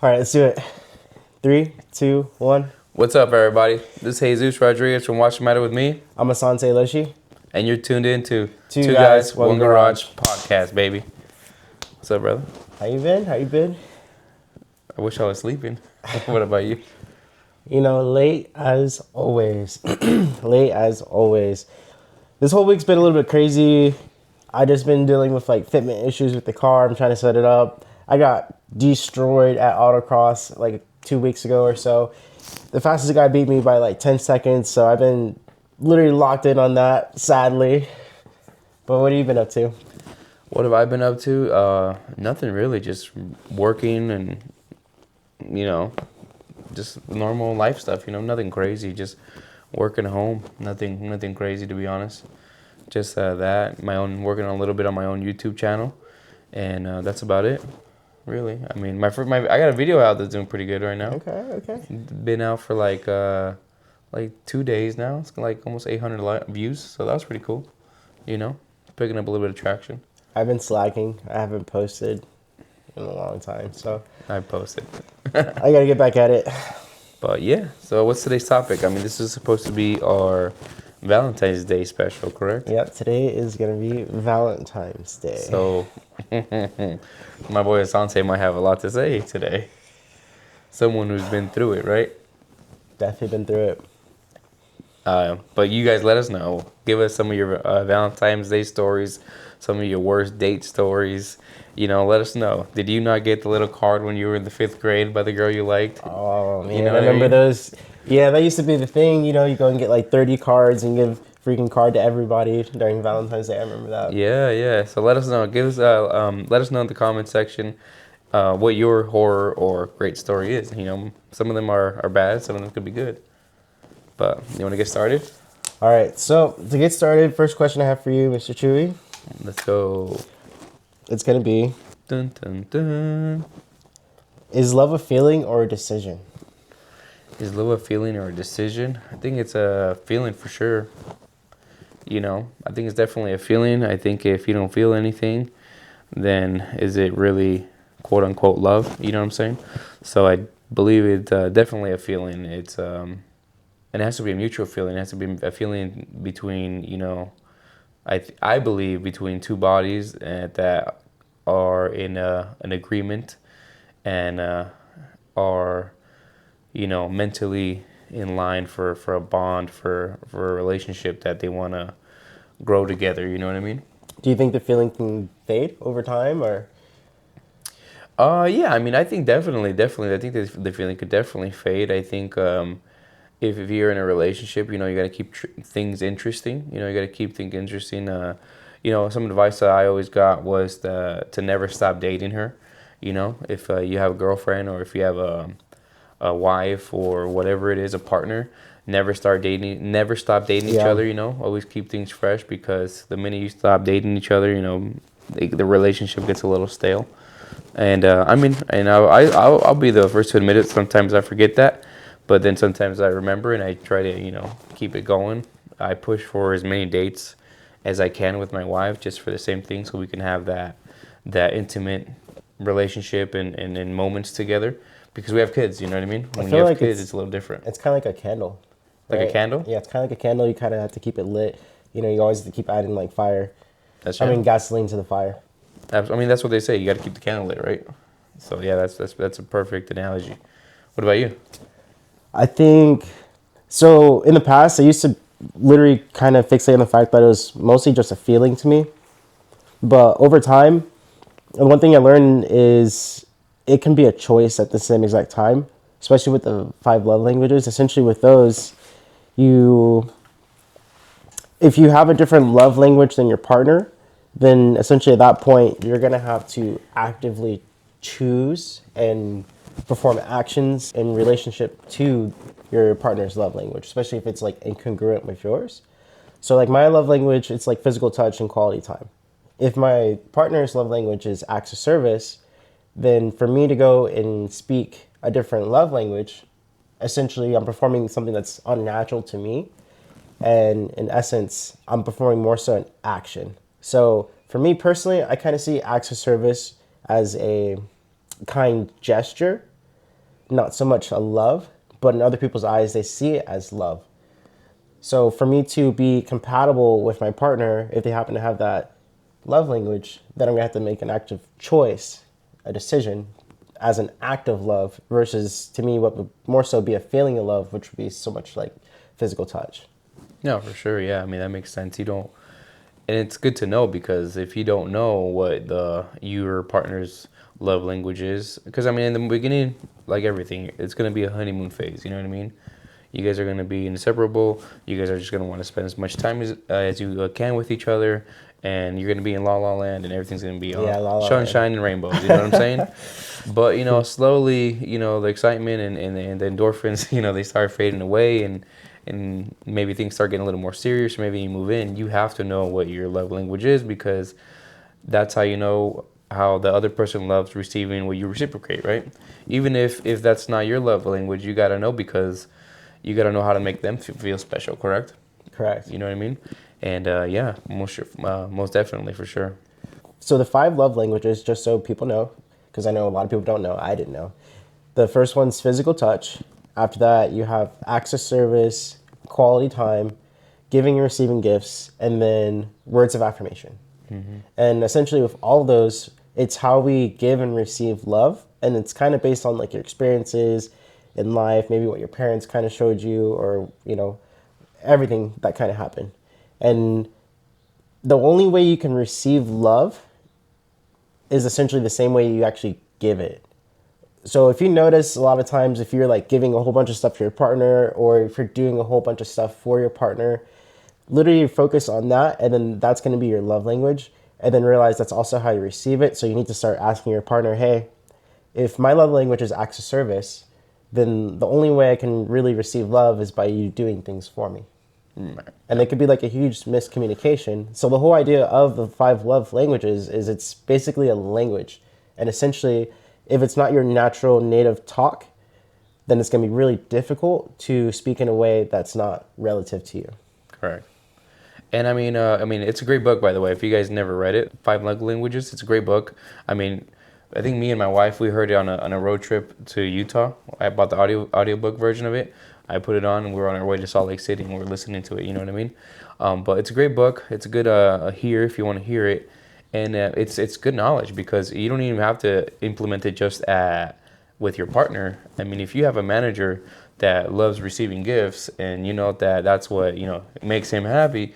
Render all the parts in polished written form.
All right, let's do it. 3, 2, 1. What's up, everybody? This is Jesus Rodriguez from Watch the Matter with me, I'm Asante Leshi. and you're tuned in to Two Guys, Guys, One One Garage. Garage podcast, baby. What's up, brother? How you been? How you been? I wish I was sleeping. What about you? You know, late as always. Late as always. This whole week's been a little bit crazy. I just been dealing with like fitment issues with the car. I'm trying to set it up. I got destroyed at autocross like 2 weeks ago or so. The fastest guy beat me by like 10 seconds, so I've been literally locked in on that, sadly. But what have you been up to? What have I been up to? Nothing really. Just working and, just normal life stuff. Nothing crazy. Just working at home. Nothing crazy, to be honest. Just that. Working a little bit on my own YouTube channel, and that's about it. Really, I mean, I got a video out that's doing pretty good right now. Okay. Been out for like 2 days now. It's like almost 800 views, so that was pretty cool. Picking up a little bit of traction. I've been slacking. I haven't posted in a long time, so I posted. I gotta get back at it. But yeah, so what's today's topic? I mean, this is supposed to be our Valentine's Day special, correct? Yep, today is gonna be Valentine's Day. So my boy Asante might have a lot to say today. Someone who's been through it, right? Definitely been through it. But you guys let us know. Give us some of your Valentine's Day stories, some of your worst date stories. Let us know. Did you not get the little card when you were in the 5th grade by the girl you liked? Oh man, You know I what I remember mean? those. Yeah, that used to be the thing. You go and get like 30 cards and give freaking card to everybody during Valentine's Day. I remember that. Yeah. So let us know. Let us know in the comment section what your horror or great story is. Some of them are bad, some of them could be good. But you want to get started? All right, so to get started, first question I have for you, Mr. Chewy. Let's go. It's gonna be: Dun dun dun. is love a feeling or a decision? Is love a feeling or a decision? I think it's a feeling for sure. I think it's definitely a feeling. I think if you don't feel anything, then is it really quote unquote love? You know what I'm saying? So I believe it's definitely a feeling. And it has to be a mutual feeling. It has to be a feeling between, I believe between two bodies that are in an agreement and are, mentally in line for a bond, for a relationship that they want to grow together. You know what I mean? Do you think the feeling can fade over time, or? Yeah. I mean, I think definitely. I think the feeling could definitely fade. I think if you're in a relationship, you got to keep things interesting. You got to keep things interesting. Some advice that I always got was to never stop dating her. If you have a girlfriend or if you have a wife or whatever it is, a partner, never stop dating each Yeah. other. Always keep things fresh, because the minute you stop dating each other, the relationship gets a little stale. And I'll be the first to admit it. Sometimes I forget that, but then sometimes I remember and I try to keep it going. I push for as many dates as I can with my wife, just for the same thing, so we can have that intimate relationship and moments together, because we have kids. You know what I mean? When you feel have like kids, it's a little different. It's kind of like a candle. Like a right? candle? Yeah, it's kind of like a candle. You kind of have to keep it lit. You always have to keep adding like fire. That's I right. mean, gasoline to the fire. That's what they say. You got to keep the candle lit, right? So yeah, that's a perfect analogy. What about you? I think so. In the past, I used to literally kind of fixate on the fact that it was mostly just a feeling to me. But over time, and one thing I learned is it can be a choice at the same exact time, especially with the 5 love languages. Essentially, with those, if you have a different love language than your partner, then essentially at that point, you're going to have to actively choose and perform actions in relationship to your partner's love language, especially if it's like incongruent with yours. So like my love language, it's like physical touch and quality time. If my partner's love language is acts of service, then for me to go and speak a different love language, essentially I'm performing something that's unnatural to me. And in essence, I'm performing more so an action. So for me personally, I kind of see acts of service as a kind gesture, not so much a love, but in other people's eyes, they see it as love. So for me to be compatible with my partner, if they happen to have that love language, then I'm gonna have to make an active choice, a decision as an act of love versus to me what would more so be a feeling of love, which would be so much like physical touch. No, for sure. Yeah, I mean that makes sense. You don't, and it's good to know because if you don't know what your partner's love language is, because I mean in the beginning, like everything, it's gonna be a honeymoon phase. You know what I mean? You guys are gonna be inseparable. You guys are just gonna want to spend as much time as you can with each other, and you're gonna be in la la land, and everything's gonna be Yeah, La La sunshine and rainbows. You know what I'm saying? But slowly, the excitement and the endorphins, they start fading away, and maybe things start getting a little more serious. Maybe you move in. You have to know what your love language is because that's how you know how the other person loves receiving what you reciprocate, right? Even if that's not your love language, you gotta know because you gotta know how to make them feel special. Correct? Correct. You know what I mean? And yeah, most definitely for sure. So the 5 love languages, just so people know, because I know a lot of people don't know, I didn't know. The first one's physical touch. After that, you have acts of service, quality time, giving and receiving gifts, and then words of affirmation. And essentially with all of those, it's how we give and receive love. And it's kind of based on like your experiences in life, maybe what your parents kind of showed you or, everything that kind of happened. And the only way you can receive love is essentially the same way you actually give it. So if you notice a lot of times if you're like giving a whole bunch of stuff to your partner or if you're doing a whole bunch of stuff for your partner, literally focus on that and then that's going to be your love language and then realize that's also how you receive it. So you need to start asking your partner, hey, if my love language is acts of service, then the only way I can really receive love is by you doing things for me. And it could be like a huge miscommunication. So the whole idea of the 5 love languages is it's basically a language. And essentially, if it's not your natural native talk, then it's going to be really difficult to speak in a way that's not relative to you. Correct. And I mean, it's a great book, by the way. If you guys never read it, 5 Love Languages, it's a great book. I mean, I think me and my wife, we heard it on a road trip to Utah. I bought the audiobook version of it. I put it on, and we were on our way to Salt Lake City, and we were listening to it. You know what I mean? But it's a great book. It's a good hear if you want to hear it, and it's good knowledge because you don't even have to implement it just with your partner. I mean, if you have a manager that loves receiving gifts, and you know that's what makes him happy.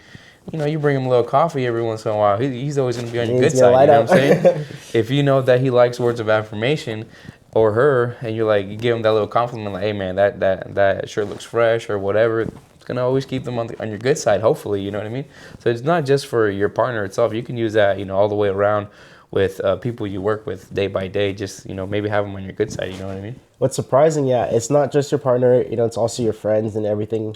You bring him a little coffee every once in a while. He's always going to be on your good side. You know what I'm saying? If you know that he likes words of affirmation, or her, and you give them that little compliment, like, hey man, that shirt looks fresh or whatever, it's gonna always keep them on your good side, hopefully, you know what I mean? So it's not just for your partner itself. You can use that, all the way around with people you work with day by day. Just maybe have them on your good side. You know what I mean? What's surprising, yeah, it's not just your partner. It's also your friends and everything,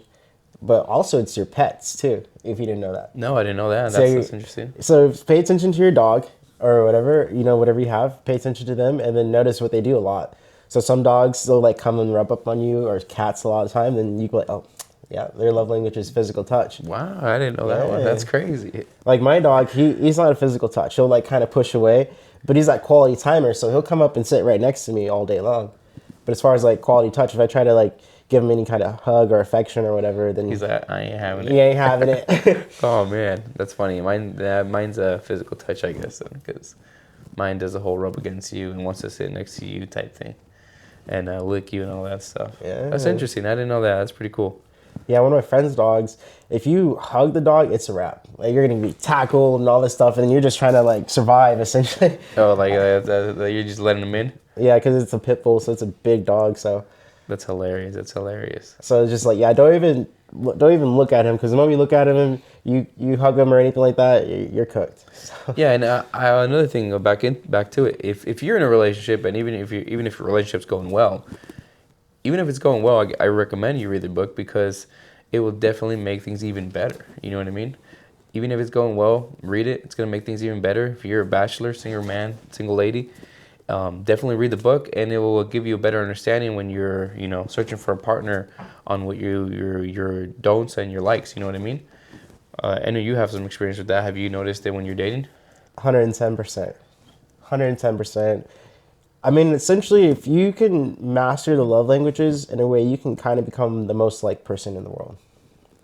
but also it's your pets too. If you didn't know that. No, I didn't know that. So That's interesting. So pay attention to your dog. Or whatever, whatever you have, pay attention to them and then notice what they do a lot. So some dogs, they'll like come and rub up on you, or cats a lot of the time, then you go like, oh, yeah, their love language is physical touch. Wow, I didn't know that one. That's crazy. Like my dog, he's not a physical touch. He'll like kind of push away, but he's that quality timer, so he'll come up and sit right next to me all day long. But as far as like quality touch, if I try to like give him any kind of hug or affection or whatever, then he's like, I ain't having it. He ain't having it. Oh man, that's funny. Mine's a physical touch, I guess, because mine does a whole rub against you and wants to sit next to you type thing, and lick you and all that stuff. Yeah, that's interesting. I didn't know that. That's pretty cool. Yeah, one of my friend's dogs, if you hug the dog, it's a wrap. Like you're gonna be tackled and all this stuff, and you're just trying to like survive essentially. Oh, like you're just letting them in? Yeah, because it's a pit bull, so it's a big dog. So that's hilarious. That's hilarious. So it's just like, yeah, don't even look at him, because the moment you look at him, you hug him or anything like that, you're cooked. So. Yeah, and another thing, back to it. If you're in a relationship, and even if your relationship's going well, even if it's going well, I recommend you read the book because it will definitely make things even better. You know what I mean? Even if it's going well, read it. It's gonna make things even better. If you're a bachelor, single man, single lady, definitely read the book, and it will give you a better understanding when you're searching for a partner on what your don'ts and your likes. You know what I mean? I know you have some experience with that. Have you noticed it when you're dating? 110%. I mean, essentially, if you can master the love languages in a way, you can kind of become the most liked person in the world.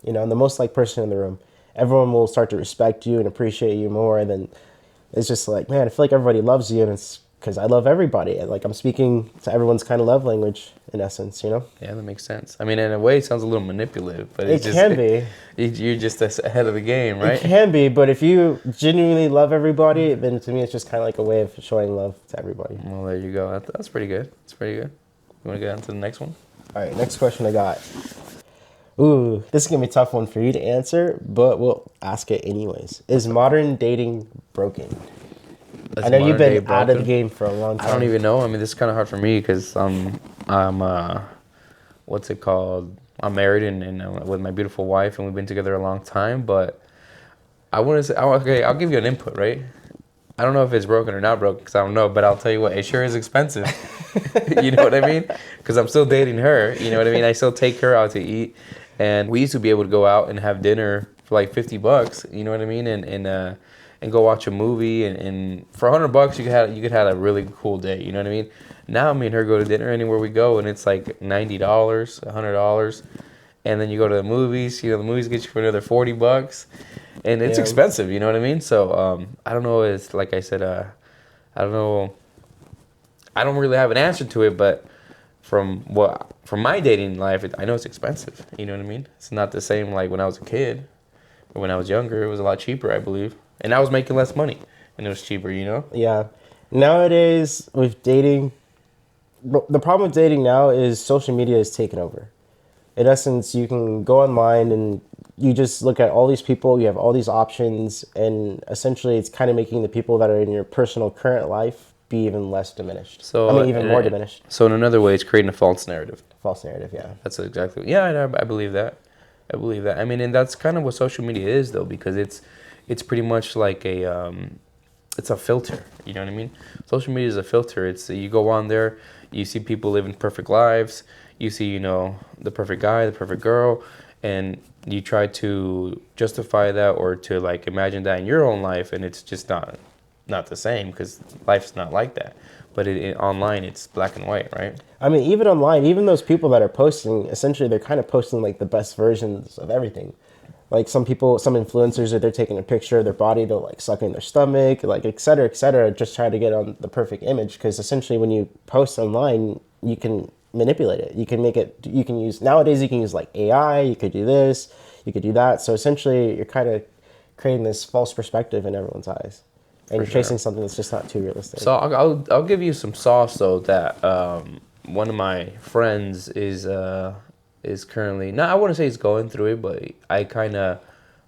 You know, and the most liked person in the room. Everyone will start to respect you and appreciate you more. Than it's just like, man, I feel like everybody loves you, and it's because I love everybody. Like I'm speaking to everyone's kind of love language in essence. You know. Yeah, that makes sense. I mean, in a way, it sounds a little manipulative, but It can be. You're just ahead of the game, right? It can be, but if you genuinely love everybody, then to me it's just kind of like a way of showing love to everybody. Well, there you go. That's pretty good. That's pretty good. You want to get on to the next one? All right, next question I got. Ooh, this is gonna be a tough one for you to answer, but we'll ask it anyways. Is modern dating broken? I know you've been out of the game for a long time. I don't even know. I mean, this is kind of hard for me because I'm what's it called? I'm married and with my beautiful wife, and we've been together a long time. But I want to say, okay, I'll give you an input, right? I don't know if it's broken or not broken because I don't know, but I'll tell you what, it sure is expensive. You know what I mean? Because I'm still dating her. You know what I mean? I still take her out to eat, and we used to be able to go out and have dinner for like $50. You know what I mean? And go watch a movie, and for $100 you could have a really cool day. You know what I mean? Now me and her go to dinner anywhere we go, and it's like $90, $100, and then you go to the movies. You know, the movies get you for another $40, and it's expensive. You know what I mean? So I don't know. It's like I said, I don't know. I don't really have an answer to it, but from my dating life, I know it's expensive. You know what I mean? It's not the same like when I was a kid or when I was younger. It was a lot cheaper, I believe, and I was making less money, and it was cheaper. You know? Yeah. Nowadays, with dating, the problem with dating now is social media is taken over. In essence, you can go online and you just look at all these people, you have all these options, and essentially it's kind of making the people that are in your personal current life be even less diminished. So I mean, even more diminished. So in another way, it's creating a false narrative. False narrative, yeah. That's exactly. Yeah, I believe that. I believe that. I mean, and that's kind of what social media is, though, because it's pretty much like it's a filter. You know what I mean? Social media is a filter. It's you go on there, you see people living perfect lives. You see, the perfect guy, the perfect girl, and you try to justify that or to like imagine that in your own life, and it's just not the same because life's not like that. But online, it's black and white, right? I mean, even online, even those people that are posting, essentially they're kind of posting like the best versions of everything. Like some influencers, they're taking a picture of their body, they're like sucking their stomach, like et cetera, just try to get on the perfect image. Because essentially when you post online, you can manipulate it. You can nowadays you can use like AI, you could do this, you could do that. So essentially you're kind of creating this false perspective in everyone's eyes. And you're chasing something that's just not too realistic. So I'll give you some sauce though that one of my friends is currently, I wouldn't say he's going through it, but I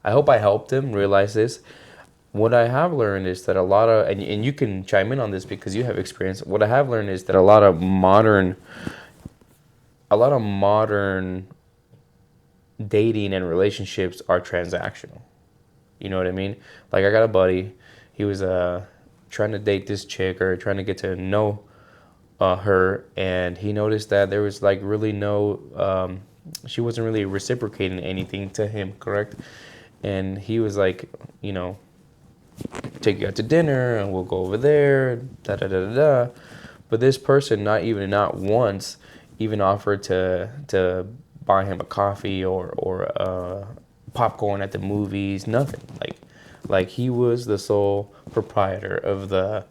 hope I helped him realize this. What I have learned is that a lot of, and you can chime in on this because you have experience. What I have learned is that a lot of modern dating and relationships are transactional. You know what I mean? Like I got a buddy, he was trying to date this chick or trying to get to know her, and he noticed that there was like really no, she wasn't really reciprocating anything to him, correct? And he was like, take you out to dinner and we'll go over there, da da da da da. But this person not once even offered to buy him a coffee or popcorn at the movies, nothing. Like he was the sole proprietor of the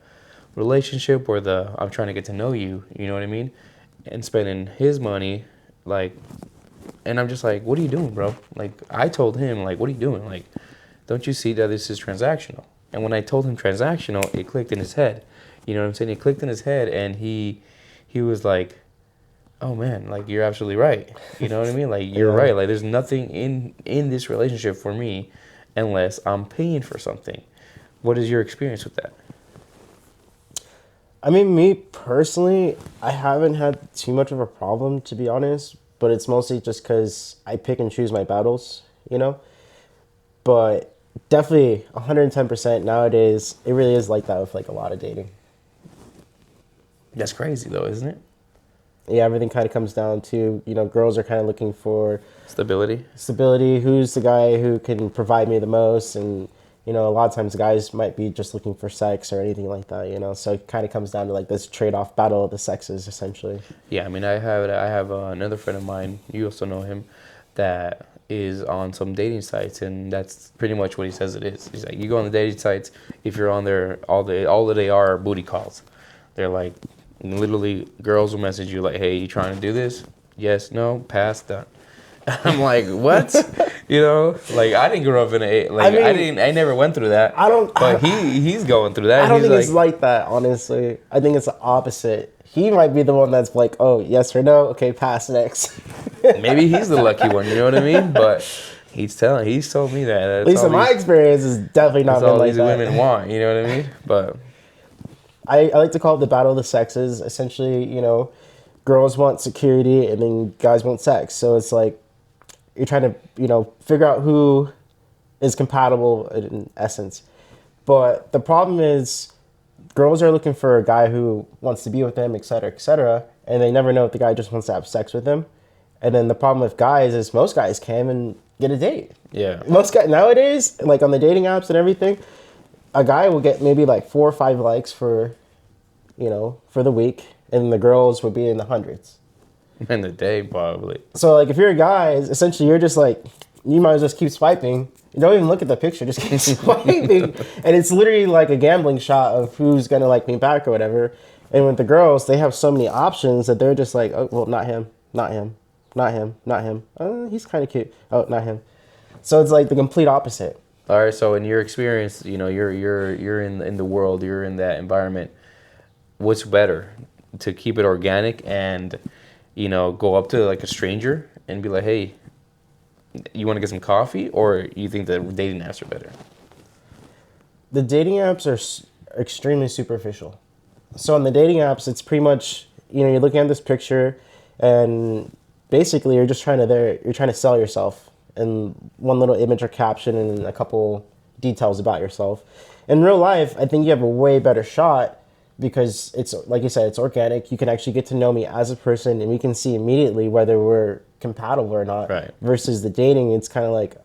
relationship or I'm trying to get to know you, you know what I mean? And spending his money, and I'm just like, what are you doing, bro? Like I told him, like, what are you doing? Like, don't you see that this is transactional? And when I told him transactional, it clicked in his head. You know what I'm saying? It clicked in his head, and he was like, oh man, like you're absolutely right. You know what I mean? Like you're right. Like there's nothing in this relationship for me unless I'm paying for something. What is your experience with that? I mean, me personally, I haven't had too much of a problem, to be honest, but it's mostly just because I pick and choose my battles, But definitely 110% nowadays, it really is like that with like a lot of dating. That's crazy though, isn't it? Yeah, everything kind of comes down to, girls are kind of looking for stability. Who's the guy who can provide me the most? And, You know, a lot of times guys might be just looking for sex or anything like that, you know. So it kind of comes down to like this trade-off battle of the sexes, essentially. Yeah, I mean, I have another friend of mine. You also know him, that is on some dating sites, and that's pretty much what he says it is. He's like, you go on the dating sites. If you're on there, all that they are booty calls. They're like, literally, girls will message you like, "Hey, you trying to do this? Yes, no, pass, done." I'm like, what? You know, like I didn't grow up in a like I never went through that. But he's going through that. I don't he's think it's like that, honestly. I think it's the opposite. He might be the one that's like, oh, yes or no, okay, pass next. maybe he's the lucky one. You know what I mean? But he's told me that. At least in my experience, it's definitely not that's been all like these that. women want. You know what I mean? But I like to call it the battle of the sexes. Essentially, you know, girls want security and then guys want sex. So it's like you're trying to, you know, figure out who is compatible in essence. But the problem is girls are looking for a guy who wants to be with them, et cetera, and they never know if the guy just wants to have sex with them. And then the problem with guys is most guys can and get a date. yeah, Most guys nowadays, like on the dating apps and everything, a guy will get maybe like 4 or 5 likes for, you know, for the week, and the girls would be in the hundreds. in the day probably. So like if you're a guy, essentially you're just like, you might as well just keep swiping. You don't even look at the picture, just keep swiping. And it's literally like a gambling shot of who's gonna like me back or whatever. And with the girls, they have so many options that they're just like, oh, well, not him, not him, not him, not him. He's kind of cute. Oh, not him. So it's like the complete opposite. All right. So in your experience, you know, you're in the world, you're in that environment. What's better, to keep it organic and, you know, go up to like a stranger and be like, hey, you want to get some coffee, or you think the dating apps are better? The dating apps are extremely superficial. So on the dating apps, it's pretty much, you know, you're looking at this picture, and basically you're trying to sell yourself in one little image or caption and a couple details about yourself. In real life, I think you have a way better shot because it's, like you said, it's organic. You can actually get to know me as a person, and we can see immediately whether we're compatible or not. Right. Versus the dating, it's kind of like,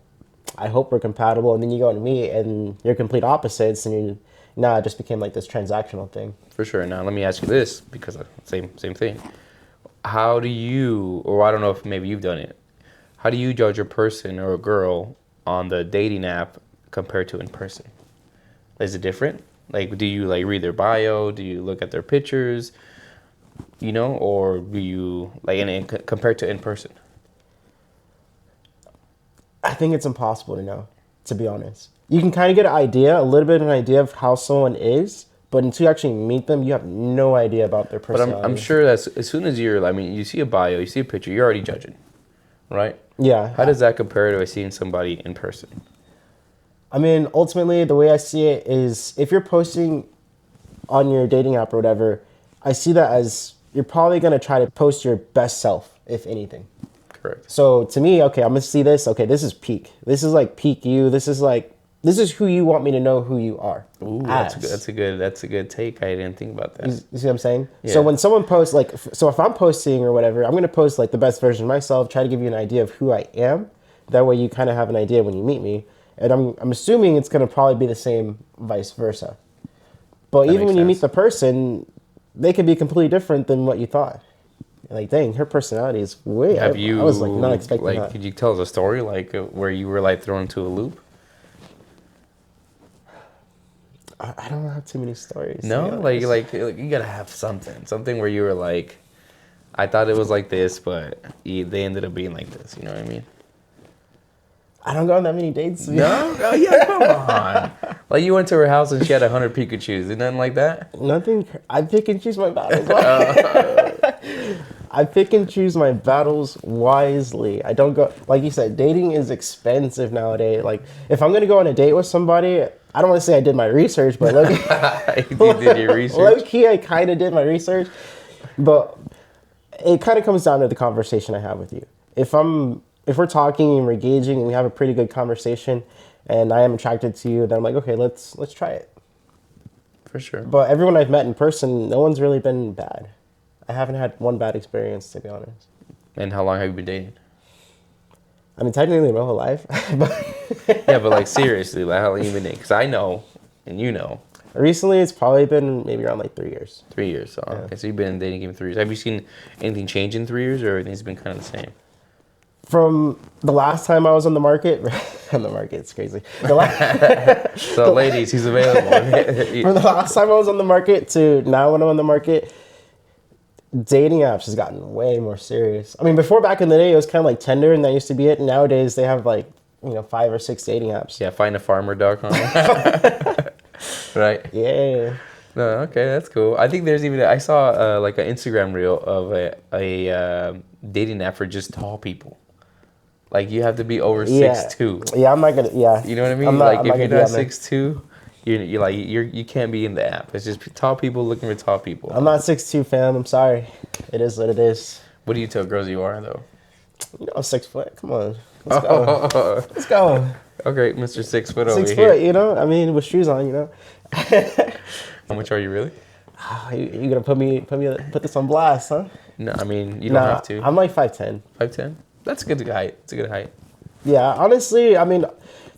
I hope we're compatible, and then you go and meet, and you're complete opposites, and it just became like this transactional thing. For sure. Now let me ask you this, because same thing. How do you, or I don't know if maybe you've done it, how do you judge a person or a girl on the dating app compared to in person? Is it different? Like, do you like read their bio? Do you look at their pictures? You know, or do you like compared to in person? I think it's impossible to know, to be honest. You can kind of get a little bit of an idea of how someone is, but until you actually meet them, you have no idea about their But personality. I'm sure that as soon as you see a bio, you see a picture, you're already judging, right? Yeah. How does that compare to seeing somebody in person? I mean, ultimately, the way I see it is if you're posting on your dating app or whatever, I see that as you're probably going to try to post your best self, if anything. Correct. So to me, okay, I'm going to see this. Okay, this is peak. This is like peak you. This is who you want me to know who you are. Ooh, that's a good take. I didn't think about that. You see what I'm saying? Yeah. So when someone posts, like, so if I'm posting or whatever, I'm going to post like the best version of myself, try to give you an idea of who I am. That way you kind of have an idea when you meet me. And I'm assuming it's going to probably be the same vice versa. But even when you meet the person, they could be completely different than what you thought. Like, dang, her personality is way. I was like not expecting that. Could you tell us a story where you were like thrown into a loop? I don't have too many stories. No, like you gotta have something where you were like, I thought it was like this, but they ended up being like this. You know what I mean? I don't go on that many dates. No, oh, yeah, come on. Like you went to her house and she had 100 Pikachus and nothing like that. Nothing. I pick and choose my battles. I pick and choose my battles wisely. I don't go, like you said, dating is expensive nowadays. Like if I'm gonna go on a date with somebody, I don't want to say I did my research, but look, you did your research. low key, I kind of did my research, but it kind of comes down to the conversation I have with you. If we're talking and we're engaging and we have a pretty good conversation, and I am attracted to you, then I'm like, okay, let's try it. For sure. But everyone I've met in person, no one's really been bad. I haven't had one bad experience, to be honest. And how long have you been dating? I mean, technically my whole life, but Yeah, but like seriously, like how long you been dating? Because I know, and you know, Recently, it's probably been maybe around like 3 years. 3 years. So, okay, so you've been dating game 3 years. Have you seen anything change in 3 years, or everything's been kind of the same? From the last time I was on the market, on the market, it's crazy. So, ladies, he's available. From the last time I was on the market to now when I'm on the market, dating apps has gotten way more serious. I mean, before back in the day, it was kind of like Tinder, and that used to be it. And nowadays, they have like 5 or 6 dating apps. Yeah, findafarmer.com. Right? Yeah. No, okay, that's cool. I think there's even I saw like an Instagram reel of a dating app for just tall people. Like you have to be over Yeah. 6'2". Yeah, I'm not gonna. Yeah. You know what I mean? I'm not- Like I'm if not you're gonna not do that, man. 6'2", you can't be in the app. It's just tall people looking for tall people. I'm not 6'2", fam. I'm sorry. It is what it is. What do you tell girls you are though? I'm 6 foot. Come on. Let's go. Let's go. Okay, Mr. 6 foot over 6 here. foot, I mean, with shoes on. How much are you really? You gonna put this on blast, huh? No, I mean you don't have to. I'm like 5'10". 5'10". That's a good height. It's a good height. Yeah, honestly, I mean,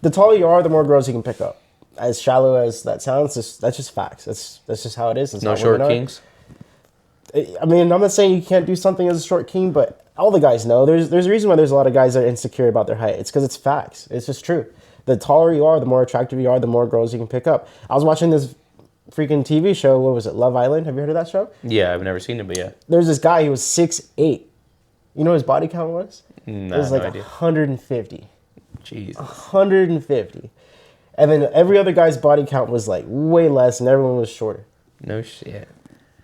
the taller you are, the more girls you can pick up. As shallow as that sounds, that's just facts. That's just how it is. It's No how short women are. kings. I mean, I'm not saying you can't do something as a short king, but all the guys know. There's a reason why there's a lot of guys that are insecure about their height. It's because it's facts. It's just true. The taller you are, the more attractive you are, the more girls you can pick up. I was watching this freaking TV show. What was it? Love Island. Have you heard of that show? Yeah, I've never seen it, but yeah. There's this guy. He was 6'8". You know what his body count was? Nah, It was like no idea. 150. Jeez. 150. And then every other guy's body count was like way less, and everyone was shorter. No shit.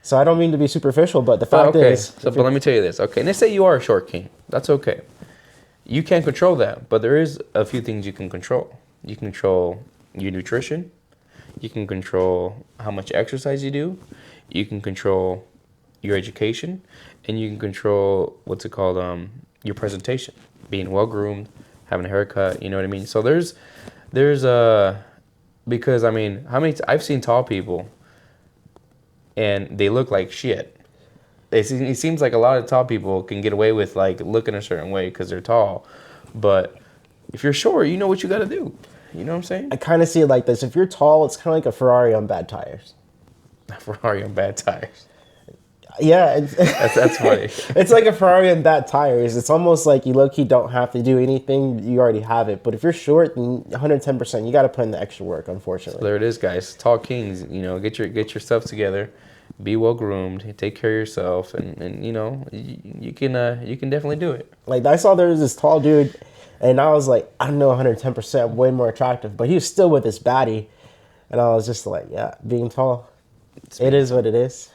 So I don't mean to be superficial, but the But fact okay, is, so but let me tell you this. Okay, and let's say you are a short king. That's okay. You can't control that, but there is a few things you can control. You can control your nutrition. You can control how much exercise you do. You can control your education, and you can control what's it called? Your presentation, being well groomed, having a haircut. You know what I mean? So there's because I mean, I've seen tall people, and they look like shit. It seems like a lot of tall people can get away with like looking a certain way because they're tall, but if you're short, you know what you got to do. You know what I'm saying? I kind of see it like this. If you're tall, it's kind of like a Ferrari on bad tires. Ferrari on bad tires. Yeah, That's funny. it's like a Ferrari on bad tires. It's almost like you low-key don't have to do anything. You already have it. But if you're short, then 110%, you got to put in the extra work, unfortunately. There it is, guys. Tall kings. You know, get your stuff together. Be well groomed. Take care of yourself, and you know you can definitely do it. Like, I saw there was this tall dude, and I was like, I don't know, 110%, way more attractive. But he was still with his baddie. And I was just like, yeah, being tall, it is what it is.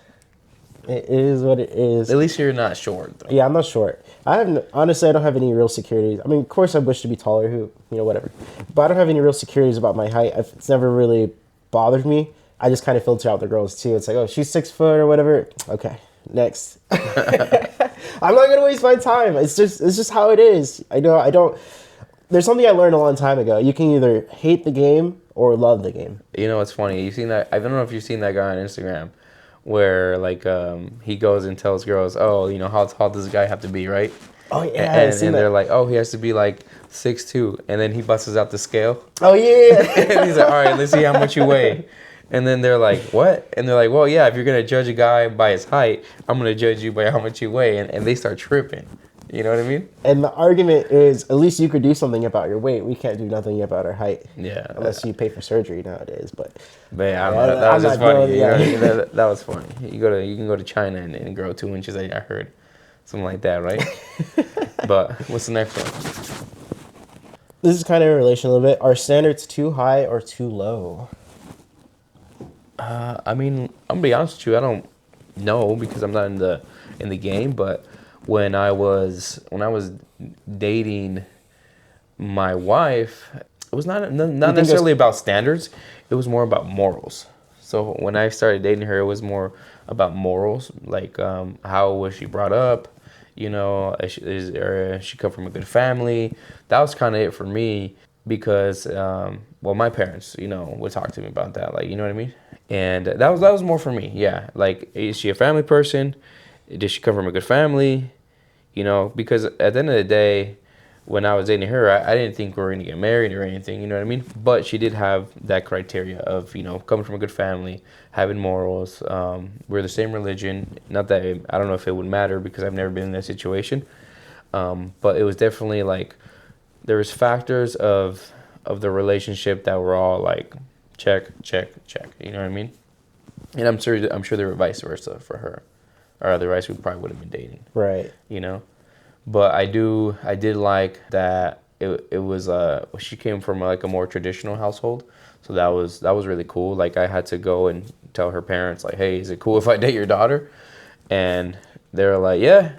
It is what it is. At least you're not short, though. Yeah, I'm not short. Honestly, I don't have any real securities. I mean, of course, I wish to be taller. Whatever. But I don't have any real securities about my height. It's never really bothered me. I just kind of filter out the girls too. It's like, oh, she's 6 foot or whatever. Okay, next. I'm not gonna waste my time. It's just how it is. I don't. There's something I learned a long time ago. You can either hate the game or love the game. You know, it's funny. You've seen that? I don't know if you've seen that guy on Instagram, where like he goes and tells girls, oh, you know, how tall does a guy have to be, right? Oh yeah, And they're like, oh, he has to be like 6'2", and then he busts out the scale. Oh yeah. And he's like, all right, let's see how much you weigh. And then they're like, what? And they're like, well, yeah, if you're gonna judge a guy by his height, I'm gonna judge you by how much you weigh. And they start tripping. You know what I mean? And the argument is, at least you could do something about your weight. We can't do nothing about our height. Yeah. Unless you pay for surgery nowadays, but Yeah, Yeah, that was I'm just not funny. doing- You know, yeah. that was funny. You can go to China and grow 2 inches. I heard something like that, right? But what's the next one? this is kind of in relation a little bit. Are standards too high or too low? I mean, I'm gonna be honest with you. I don't know because I'm not in the game. But when I was dating my wife, it was not necessarily about standards. It was more about morals. So when I started dating her, it was more about morals, like how was she brought up? You know, is she come from a good family? That was kind of it for me because, well, my parents, you know, would talk to me about that, like, you know what I mean? And that was more for me, yeah. Like, is she a family person? Did she come from a good family? You know, because at the end of the day, when I was dating her, I didn't think we were gonna get married or anything, you know what I mean? But she did have that criteria of, you know, coming from a good family, having morals. We're the same religion. Not that I don't know if it would matter because I've never been in that situation. But it was definitely like there was factors of the relationship that were all like check, check, check. You know what I mean? And I'm sure there were vice versa for her, or otherwise we probably would have been dating. Right. You know. But I did like that it was she came from like a more traditional household, so that was really cool. Like I had to go and tell her parents like, hey, is it cool if I date your daughter? And they were like, yeah.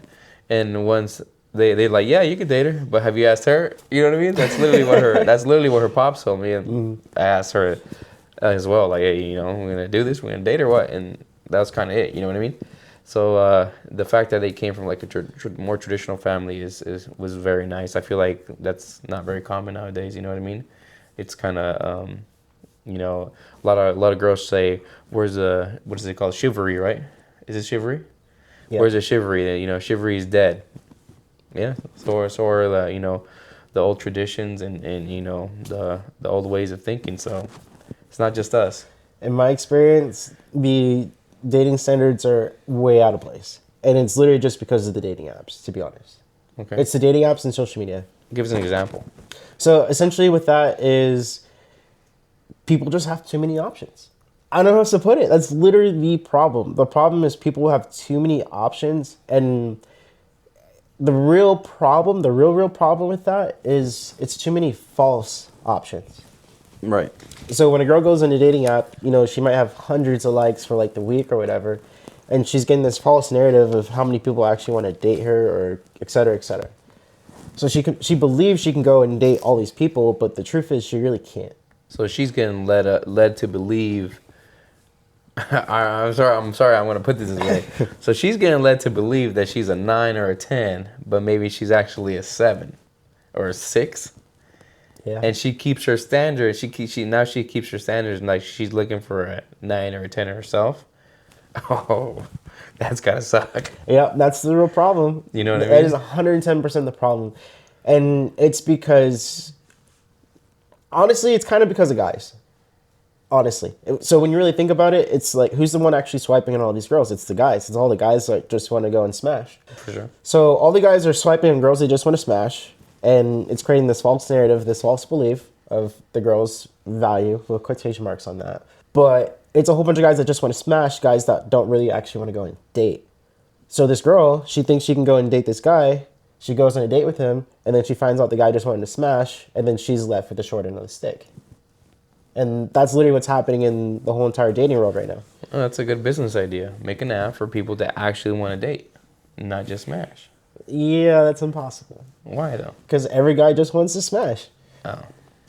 And once they like, yeah, you can date her, but have you asked her? You know what I mean? That's literally what her pops told me, and I asked her as well, like, hey, you know, we're gonna do this, we're gonna date or what? And that was kind of it. You know what I mean? So the fact that they came from like a more traditional family was very nice. I feel like that's not very common nowadays. You know what I mean? It's kind of you know, a lot of girls say, "Where's the what is it called? Chivalry, right? Is it chivalry? Yeah. Where's the chivalry? You know, chivalry is dead. Yeah. So are the, you know, the old traditions and you know the old ways of thinking. So it's not just us. In my experience, the dating standards are way out of place. And it's literally just because of the dating apps, to be honest. Okay. It's the dating apps and social media. Give us an example. So essentially with that is people just have too many options. I don't know how else to put it. That's literally the problem. The problem is people have too many options, and the real problem with that is it's too many false options. Right. So when a girl goes on a dating app, you know, she might have hundreds of likes for like the week or whatever, and she's getting this false narrative of how many people actually want to date her, or et cetera, et cetera. So she believes she can go and date all these people, but the truth is she really can't. So she's getting led to believe. I'm sorry. I'm going to put this way. So she's getting led to believe that she's a 9 or a 10, but maybe she's actually a 7 or a 6. Yeah. And she keeps her standards. She keeps her standards, and like she's looking for a 9 or a 10 herself. Oh, that's gotta suck. Yeah, that's the real problem. You know what I mean? That is 110% the problem. And it's because, honestly, it's kind of because of guys. Honestly. So when you really think about it, it's like, who's the one actually swiping on all these girls? It's the guys. It's all the guys that just want to go and smash. For sure. So all the guys are swiping on girls they just want to smash. And it's creating this false narrative, this false belief of the girl's value, with quotation marks on that. But it's a whole bunch of guys that just want to smash, guys that don't really actually want to go and date. So this girl, she thinks she can go and date this guy. She goes on a date with him, and then she finds out the guy just wanted to smash, and then she's left with the short end of the stick. And that's literally what's happening in the whole entire dating world right now. Oh, that's a good business idea. Make an app for people that actually want to date, not just smash. Yeah, that's impossible. Why though? Because every guy just wants to smash. Oh.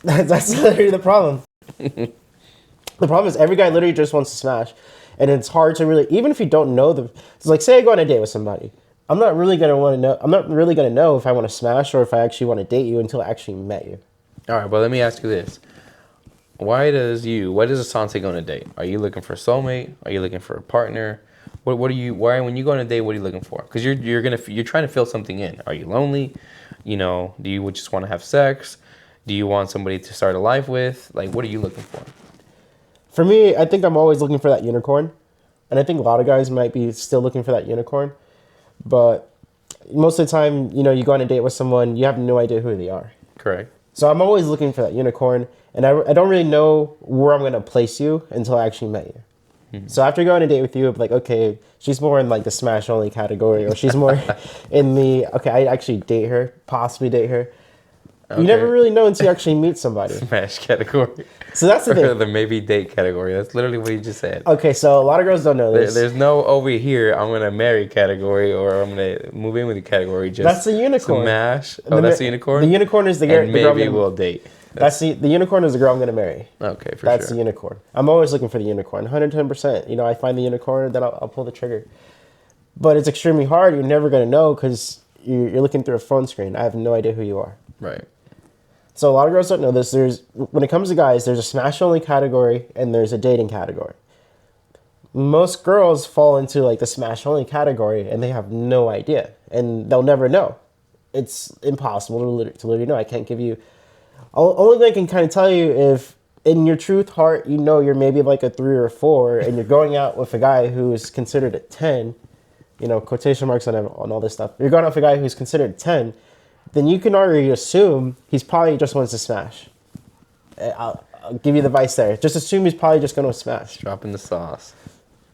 That's literally the problem. The problem is every guy literally just wants to smash. And it's hard to really, even if you don't know it's like, say I go on a date with somebody. I'm not really going to know if I want to smash or if I actually want to date you until I actually met you. All right, but let me ask you this. Why does Asante go on a date? Are you looking for a soulmate? Are you looking for a partner? What are you? Why, when you go on a date, what are you looking for? Because you're trying to fill something in. Are you lonely? You know, do you just want to have sex? Do you want somebody to start a life with? Like, what are you looking for? For me, I think I'm always looking for that unicorn. And I think a lot of guys might be still looking for that unicorn. But most of the time, you know, you go on a date with someone, you have no idea who they are. Correct. So I'm always looking for that unicorn. And I don't really know where I'm going to place you until I actually met you. So after going on a date with you, I'm like, okay, she's more in like the smash only category, or she's more in the, okay, I actually date her, possibly date her. Okay. You never really know until you actually meet somebody. Smash category. So that's the thing. Or the maybe date category. That's literally what you just said. Okay, so a lot of girls don't know this. There's no over here, I'm going to marry category, or I'm going to move in with the category. Just that's the unicorn. Smash. Oh, that's the unicorn? The unicorn is the girl. And maybe we'll date. That's the unicorn is the girl I'm going to marry. Okay, for That's sure. the unicorn. I'm always looking for the unicorn, 110%. You know, I find the unicorn, then I'll pull the trigger. But it's extremely hard. You're never going to know because you're looking through a phone screen. I have no idea who you are. Right. So a lot of girls don't know this. When it comes to guys, there's a smash-only category and there's a dating category. Most girls fall into like the smash-only category and they have no idea. And they'll never know. it's impossible to literally know. I can't give you. Only thing I can kind of tell you, if in your truth heart you know you're maybe like a 3 or a 4, and you're going out with a guy who is considered a 10, you know, quotation marks on all this stuff. You're going out with a guy who's considered 10, then you can already assume he's probably just wants to smash. I'll give you the advice there. Just assume he's probably just going to smash. Dropping the sauce.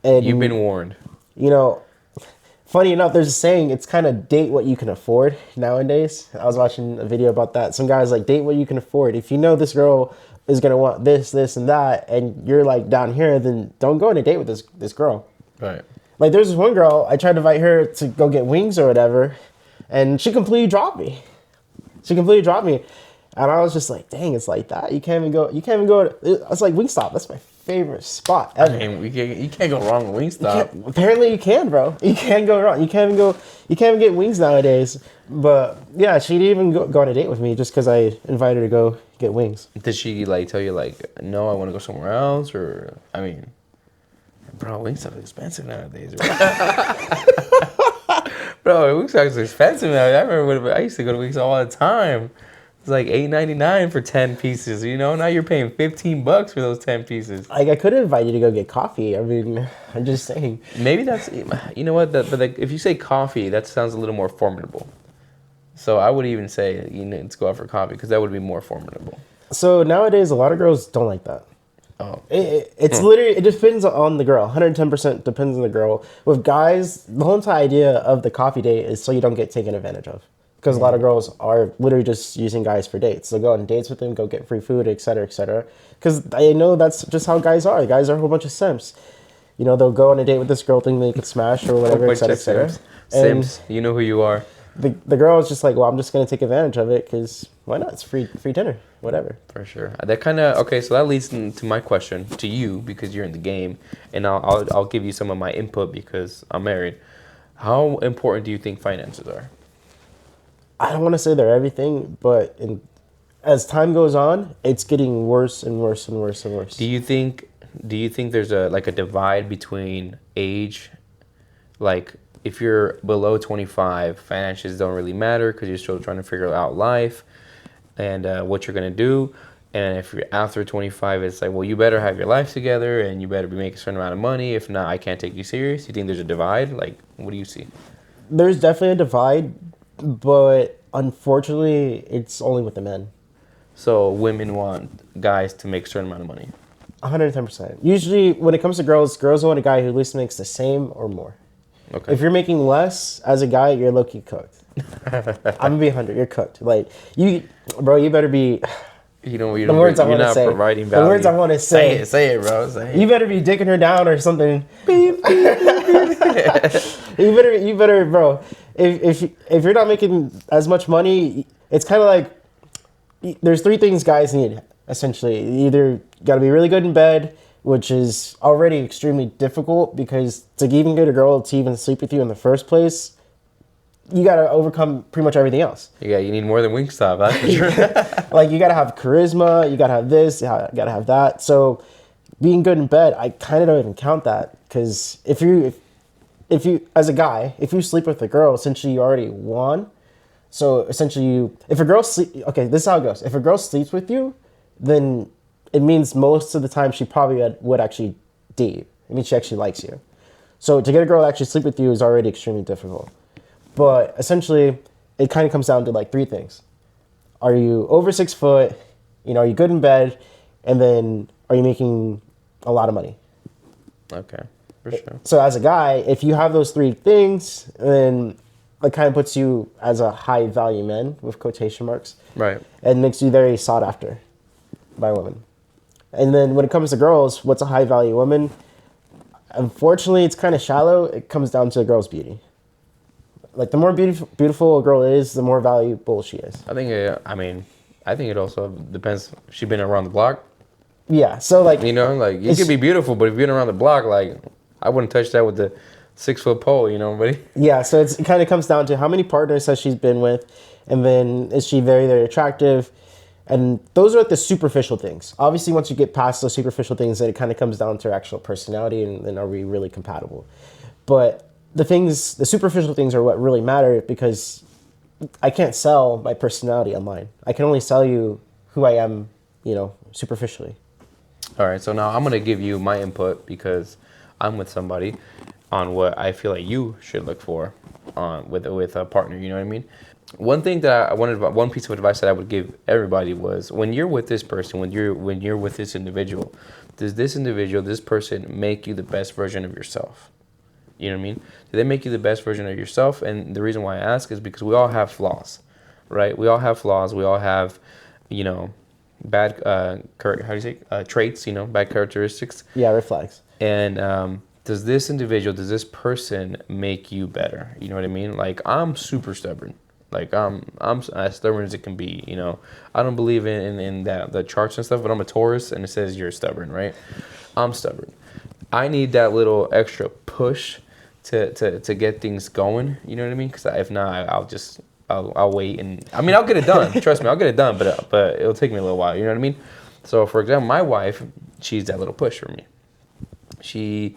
And You've been warned. You know, funny enough, there's a saying, it's kind of date what you can afford nowadays. I was watching a video about that. Some guy's like, date what you can afford. If you know this girl is going to want this, this, and that, and you're like down here, then don't go on a date with this girl. Right. Like, there's this one girl, I tried to invite her to go get wings or whatever, and she completely dropped me. And I was just like, dang, it's like that. You can't even go. It's like Wingstop. That's my favorite spot ever. I mean, you can't go wrong with Wingstop. Apparently you can, bro. You can't go wrong. You can't even get wings nowadays. But yeah, she didn't even go on a date with me just because I invited her to go get wings. Did she like tell you like, no, I want to go somewhere else? Or, I mean, bro, Wingstop is expensive nowadays. Bro, Wingstop is expensive now. I remember I used to go to Wingstop all the time. It's like $8.99 for 10 pieces, you know? Now you're paying $15 for those 10 pieces. Like, I could invite you to go get coffee. I mean, I'm just saying. Maybe that's, you know what, but like, if you say coffee, that sounds a little more formidable. So I would even say, you know, let's go out for coffee, because that would be more formidable. So nowadays, a lot of girls don't like that. Oh. It's literally, it depends on the girl. 110% depends on the girl. With guys, the whole entire idea of the coffee date is so you don't get taken advantage of. Because a lot of girls are literally just using guys for dates. They'll go on dates with them, go get free food, et cetera, et cetera. Because I know that's just how guys are. Guys are a whole bunch of simps. You know, they'll go on a date with this girl thinking they could smash or whatever, et cetera, et cetera. Simps, you know who you are. The girl is just like, well, I'm just going to take advantage of it because why not? It's free dinner, whatever. For sure. That kind of, okay, so that leads to my question to you, because you're in the game, and I'll give you some of my input because I'm married. How important do you think finances are? I don't want to say they're everything, but as time goes on, it's getting worse and worse and worse and worse. Do you think there's a divide between age? Like, if you're below 25, finances don't really matter because you're still trying to figure out life and what you're going to do. And if you're after 25, it's like, well, you better have your life together and you better be making a certain amount of money. If not, I can't take you serious. Do you think there's a divide? Like, what do you see? There's definitely a divide, but unfortunately, it's only with the men. So women want guys to make a certain amount of money. 110%. Usually, when it comes to girls want a guy who at least makes the same or more. Okay. If you're making less as a guy, you're low-key cooked. I'm gonna be 100. You're cooked. Like you better be. You know, you're not providing value. The words I want to say. Say it, bro. Say it. You better be dicking her down or something. You better, bro. If you're not making as much money, it's kind of like there's 3 things guys need essentially. You either got to be really good in bed, which is already extremely difficult because to even get a girl to even sleep with you in the first place, you got to overcome pretty much everything else. Yeah, you need more than Wingstop, that's for sure. Like, you got to have charisma, you got to have this, you got to have that. So being good in bed, I kind of don't even count that because if you, as a guy, if you sleep with a girl, essentially you already won. So essentially if a girl okay, this is how it goes. If a girl sleeps with you, then it means most of the time she probably would actually date you. It means she actually likes you. So to get a girl to actually sleep with you is already extremely difficult. But essentially, it kind of comes down to like 3 things. Are you over 6 foot? You know, are you good in bed? And then are you making a lot of money? Okay, for sure. So as a guy, if you have those 3 things, then it kind of puts you as a high value man with quotation marks. Right. And makes you very sought after by women. And then when it comes to girls, what's a high value woman? Unfortunately, it's kind of shallow. It comes down to a girl's beauty. Like, the more beautiful a girl is, the more valuable she is. I think it also depends. She's been around the block. Yeah, so like, you know, like you could be beautiful, but if you've been around the block, like I wouldn't touch that with the 6-foot pole, you know, buddy. Yeah, so it kind of comes down to how many partners has she's been with, and then is she very, very attractive? And those are like the superficial things. Obviously, once you get past those superficial things, then it kind of comes down to her actual personality, and then are we really compatible? But the superficial things are what really matter, because I can't sell my personality online. I can only sell you who I am, superficially. All right, so now I'm gonna give you my input because I'm with somebody on what I feel like you should look for on with a partner. You know what I mean? One thing that I wanted, one piece of advice that I would give everybody was when you're with this person, when you're with this individual, does this person make you the best version of yourself? You know what I mean? Do they make you the best version of yourself? And the reason why I ask is because we all have flaws, right? We all have flaws. We all have, bad how do you say traits? Bad characteristics. Yeah, red flags. And does this person make you better? You know what I mean? Like I'm super stubborn. Like I'm as stubborn as it can be. I don't believe in that the charts and stuff, but I'm a Taurus, and it says you're stubborn, right? I'm stubborn. I need that little extra push to get things going. You know what I mean? Because if not, I'll wait, and I mean I'll get it done. Trust me, I'll get it done. But it'll take me a little while. You know what I mean? So for example, my wife, she's that little push for me. She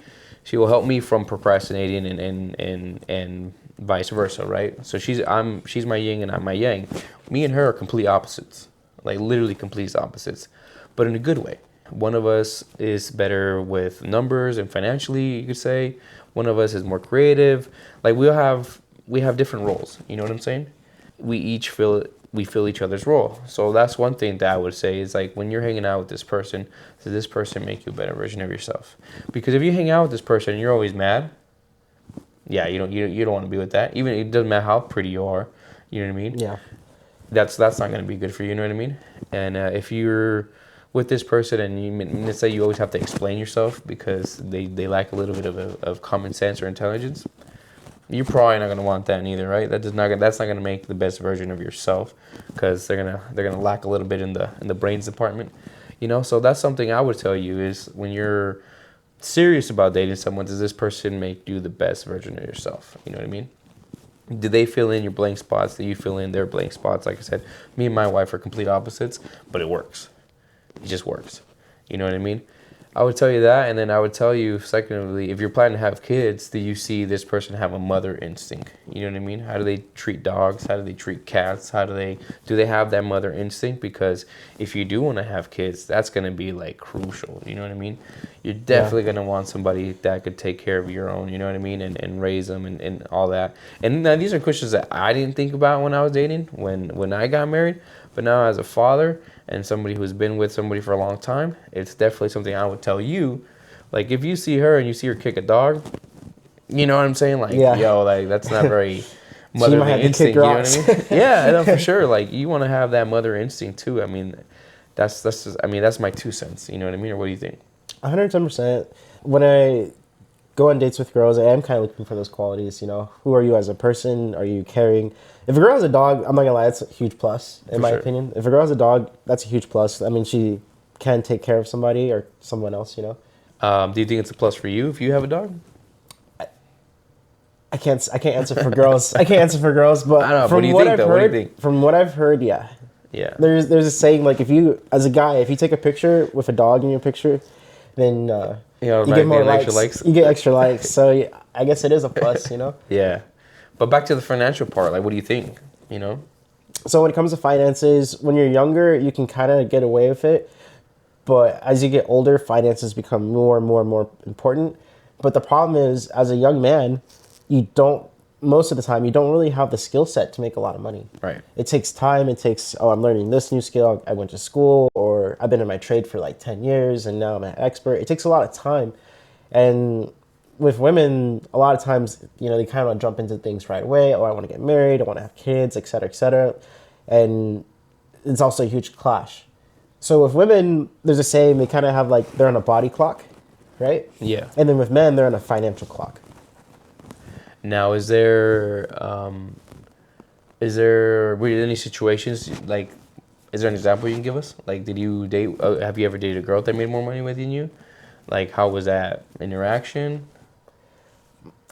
will help me from procrastinating and vice versa, right? So she's my yin and I'm my yang. Me and her are complete opposites, like literally complete opposites, but in a good way. One of us is better with numbers and financially, you could say. One of us is more creative. Like we have different roles. You know what I'm saying? We fill each other's role. So that's one thing that I would say is like when you're hanging out with this person, does this person make you a better version of yourself? Because if you hang out with this person and you're always mad, yeah, you don't want to be with that. Even it doesn't matter how pretty you are, you know what I mean? Yeah. That's not going to be good for you. You know what I mean? And if you're with this person and let's say you always have to explain yourself because they lack a little bit of common sense or intelligence, you're probably not going to want that either, right? That's not going to make the best version of yourself because they're going to lack a little bit in the brains department. So that's something I would tell you is when you're serious about dating someone, does this person make you the best version of yourself? You know what I mean? Do they fill in your blank spots? Do you fill in their blank spots? Like I said, me and my wife are complete opposites, but it works. It just works. You know what I mean? I would tell you that, and then I would tell you, secondly, if you're planning to have kids, do you see this person have a mother instinct? You know what I mean? How do they treat dogs? How do they treat cats? Do they have that mother instinct? Because if you do want to have kids, that's going to be like crucial. You know what I mean? You're definitely going to want somebody that could take care of your own, you know what I mean? And raise them and all that. And now these are questions that I didn't think about when I was dating, when I got married. But now as a father and somebody who's been with somebody for a long time, it's definitely something I would tell you. Like if you see her and you see her kick a dog, you know what I'm saying? Like, yo, like that's not very motherly instinct. You know what I mean? Yeah, no, for sure. Like you want to have that mother instinct too. I mean, that's just, I mean, that's my 2 cents. You know what I mean? Or what do you think? 110%. When I go on dates with girls, I am kind of looking for those qualities. Who are you as a person? Are you caring? If a girl has a dog, I'm not gonna lie, it's a huge plus in my opinion. If a girl has a dog, that's a huge plus. I mean, she can take care of somebody or someone else. Do you think it's a plus for you if you have a dog? I can't answer for girls. I can't answer for girls, but I don't know. What do you think, though? What do you think? From what I've heard, yeah. Yeah. There's a saying like if you, as a guy, if you take a picture with a dog in your picture, then you get more likes. You get extra likes. So yeah, I guess it is a plus, Yeah. But back to the financial part, like what do you think, So when it comes to finances, when you're younger, you can kind of get away with it. But as you get older, finances become more and more and more important. But the problem is, as a young man, most of the time, you don't really have the skill set to make a lot of money. Right. It takes time. It takes, I'm learning this new skill. I went to school, or I've been in my trade for like 10 years and now I'm an expert. It takes a lot of time. And with women, a lot of times, they kind of jump into things right away. Oh, I want to get married. I want to have kids, et cetera, et cetera. And it's also a huge clash. So with women, there's a saying, they kind of have like, they're on a body clock, right? Yeah. And then with men, they're on a financial clock. Now, were there any situations, like, is there an example you can give us? Like, have you ever dated a girl that made more money with you? Like, how was that interaction?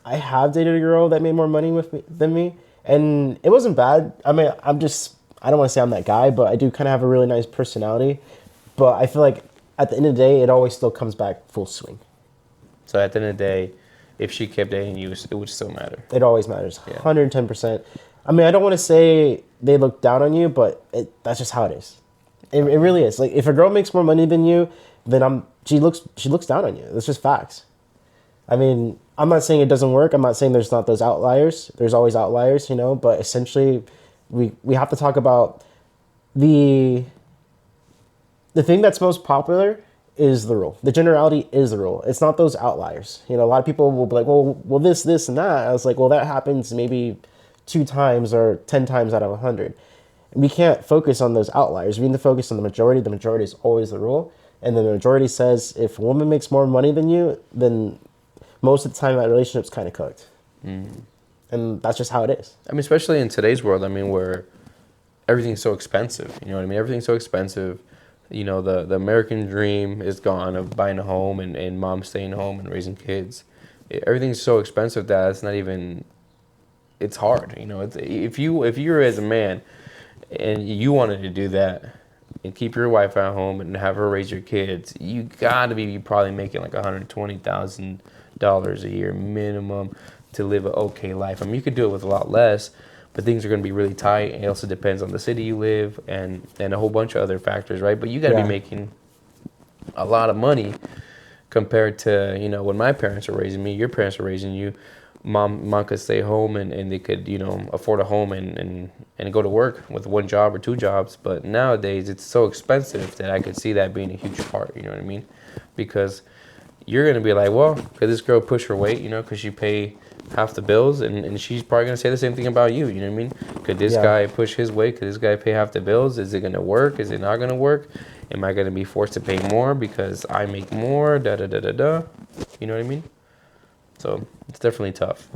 I have dated a girl that made more money than me, and it wasn't bad. I mean, I don't want to say I'm that guy, but I do kind of have a really nice personality. But I feel like at the end of the day, it always still comes back full swing. So at the end of the day, if she kept dating you, it would still matter. It always matters, 110%. I mean, I don't want to say they look down on you, but that's just how it is. It really is. Like, if a girl makes more money than you, then she looks down on you. That's just facts. I mean, I'm not saying it doesn't work. I'm not saying there's not those outliers. There's always outliers, but essentially we have to talk about the thing that's most popular is the rule. The generality is the rule. It's not those outliers. A lot of people will be like, well, this, and that. I was like, well, that happens maybe 2 times or 10 times out of 100. We can't focus on those outliers. We need to focus on the majority. The majority is always the rule. And the majority says if a woman makes more money than you, then most of the time that relationship's kind of cooked. And that's just how it is. I mean, especially in today's world, I mean, where everything's so expensive. You know what I mean? Everything's so expensive. The American dream is gone of buying a home and mom staying home and raising kids. Everything's so expensive that it's not even, it's hard. If you're as a man and you wanted to do that and keep your wife at home and have her raise your kids, you gotta be probably making like $120,000 a year minimum to live an okay life. I mean, you could do it with a lot less, but things are going to be really tight. It also depends on the city you live and a whole bunch of other factors, right? But you got to be making a lot of money compared to, when my parents were raising me, your parents were raising you. Mom could stay home and they could, afford a home and go to work with 1 job or 2 jobs. But nowadays it's so expensive that I could see that being a huge part, you know what I mean? Because you're going to be like, well, could this girl push her weight, because she pay half the bills, and she's probably going to say the same thing about you, you know what I mean? Could this guy push his weight? Could this guy pay half the bills? Is it going to work? Is it not going to work? Am I going to be forced to pay more because I make more? Da-da-da-da-da. You know what I mean? So it's definitely tough.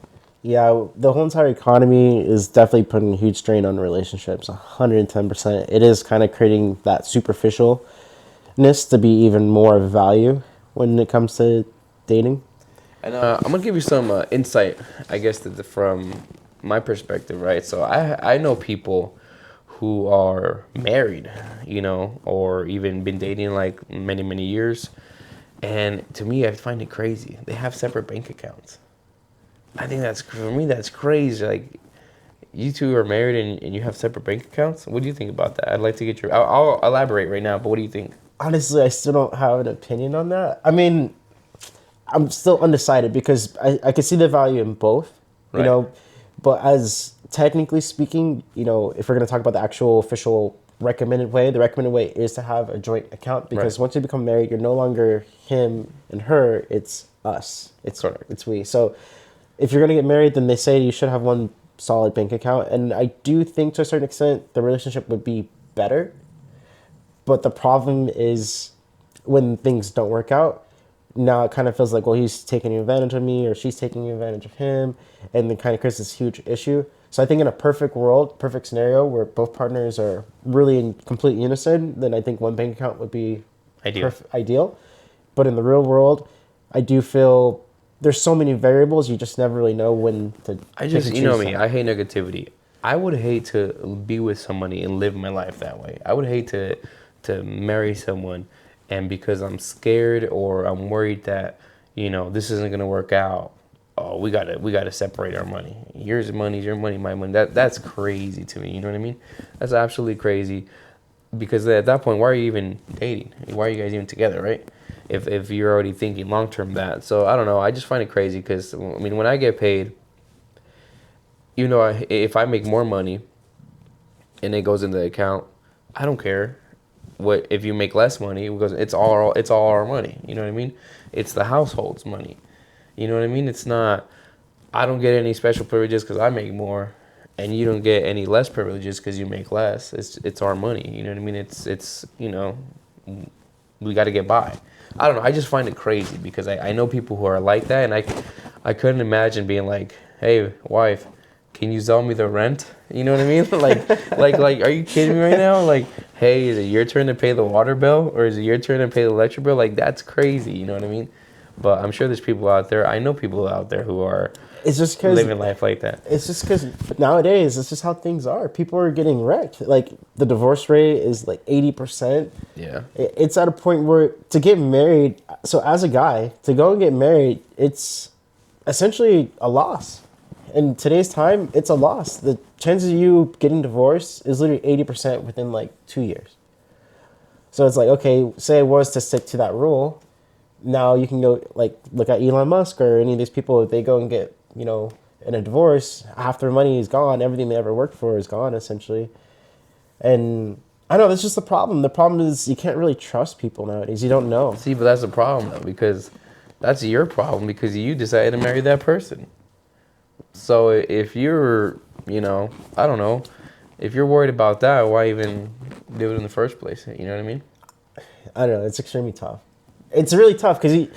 Yeah, the whole entire economy is definitely putting a huge strain on relationships, 110%. It is kind of creating that superficialness to be even more of value when it comes to dating. And I'm going to give you some insight, I guess, from my perspective, right? So I know people who are married, or even been dating like many, many years. And to me, I find it crazy. They have separate bank accounts. I think for me, that's crazy. Like, you two are married and you have separate bank accounts? What do you think about that? I'd like to get I'll elaborate right now, but what do you think? Honestly, I still don't have an opinion on that. I mean, I'm still undecided because I can see the value in both, Right. But as technically speaking, if we're going to talk about the actual official recommended way, the recommended way is to have a joint account because once you become married, you're no longer him and her, it's us. It's we. So if you're going to get married, then they say you should have one solid bank account. And I do think to a certain extent the relationship would be better. But the problem is when things don't work out, now it kind of feels like, well, he's taking advantage of me or she's taking advantage of him. And then kind of creates this huge issue. So I think in a perfect world, perfect scenario where both partners are really in complete unison, then I think one bank account would be ideal. But in the real world, I do feel there's so many variables, you just never really know when to You know me, I hate negativity. I would hate to be with somebody and live my life that way. I would hate to marry someone and because I'm scared or I'm worried that, this isn't going to work out, oh, we gotta separate our money. Yours money, your money, my money. That's crazy to me. You know what I mean? That's absolutely crazy. Because at that point, why are you even dating? Why are you guys even together, right? If you're already thinking long term that. So I don't know. I just find it crazy because when I get paid, if I make more money, and it goes into the account, I don't care. What if you make less money? Because it's all our money. You know what I mean? It's the household's money. You know what I mean? It's not, I don't get any special privileges because I make more, and you don't get any less privileges because you make less. It's our money. You know what I mean? It's we got to get by. I don't know. I just find it crazy because I know people who are like that, and I couldn't imagine being like, hey, wife, can you sell me the rent? You know what I mean? like, are you kidding me right now? Like, hey, is it your turn to pay the water bill or is it your turn to pay the electric bill? Like, that's crazy. You know what I mean? But I'm sure there's people out there. I know people out there who are living life like that. It's just because nowadays, it's just how things are. People are getting wrecked. Like, the divorce rate is like 80%. Yeah. It's at a point where to get married, so as a guy, to go and get married, it's essentially a loss. in today's time, it's a loss. The chances of you getting divorced is literally 80% within like 2 years. So it's like, okay, say I was to stick to that rule, now you can go like look at Elon Musk or any of these people. If they go and get, in a divorce, half their money is gone. Everything they ever worked for is gone essentially. And I know that's just the problem. The problem is you can't really trust people nowadays. You don't know. See, but that's the problem though, because that's your problem because you decided to marry that person. So if you're, I don't know, if you're worried about that, why even do it in the first place? You know what I mean? I don't know. It's extremely tough. It's really tough because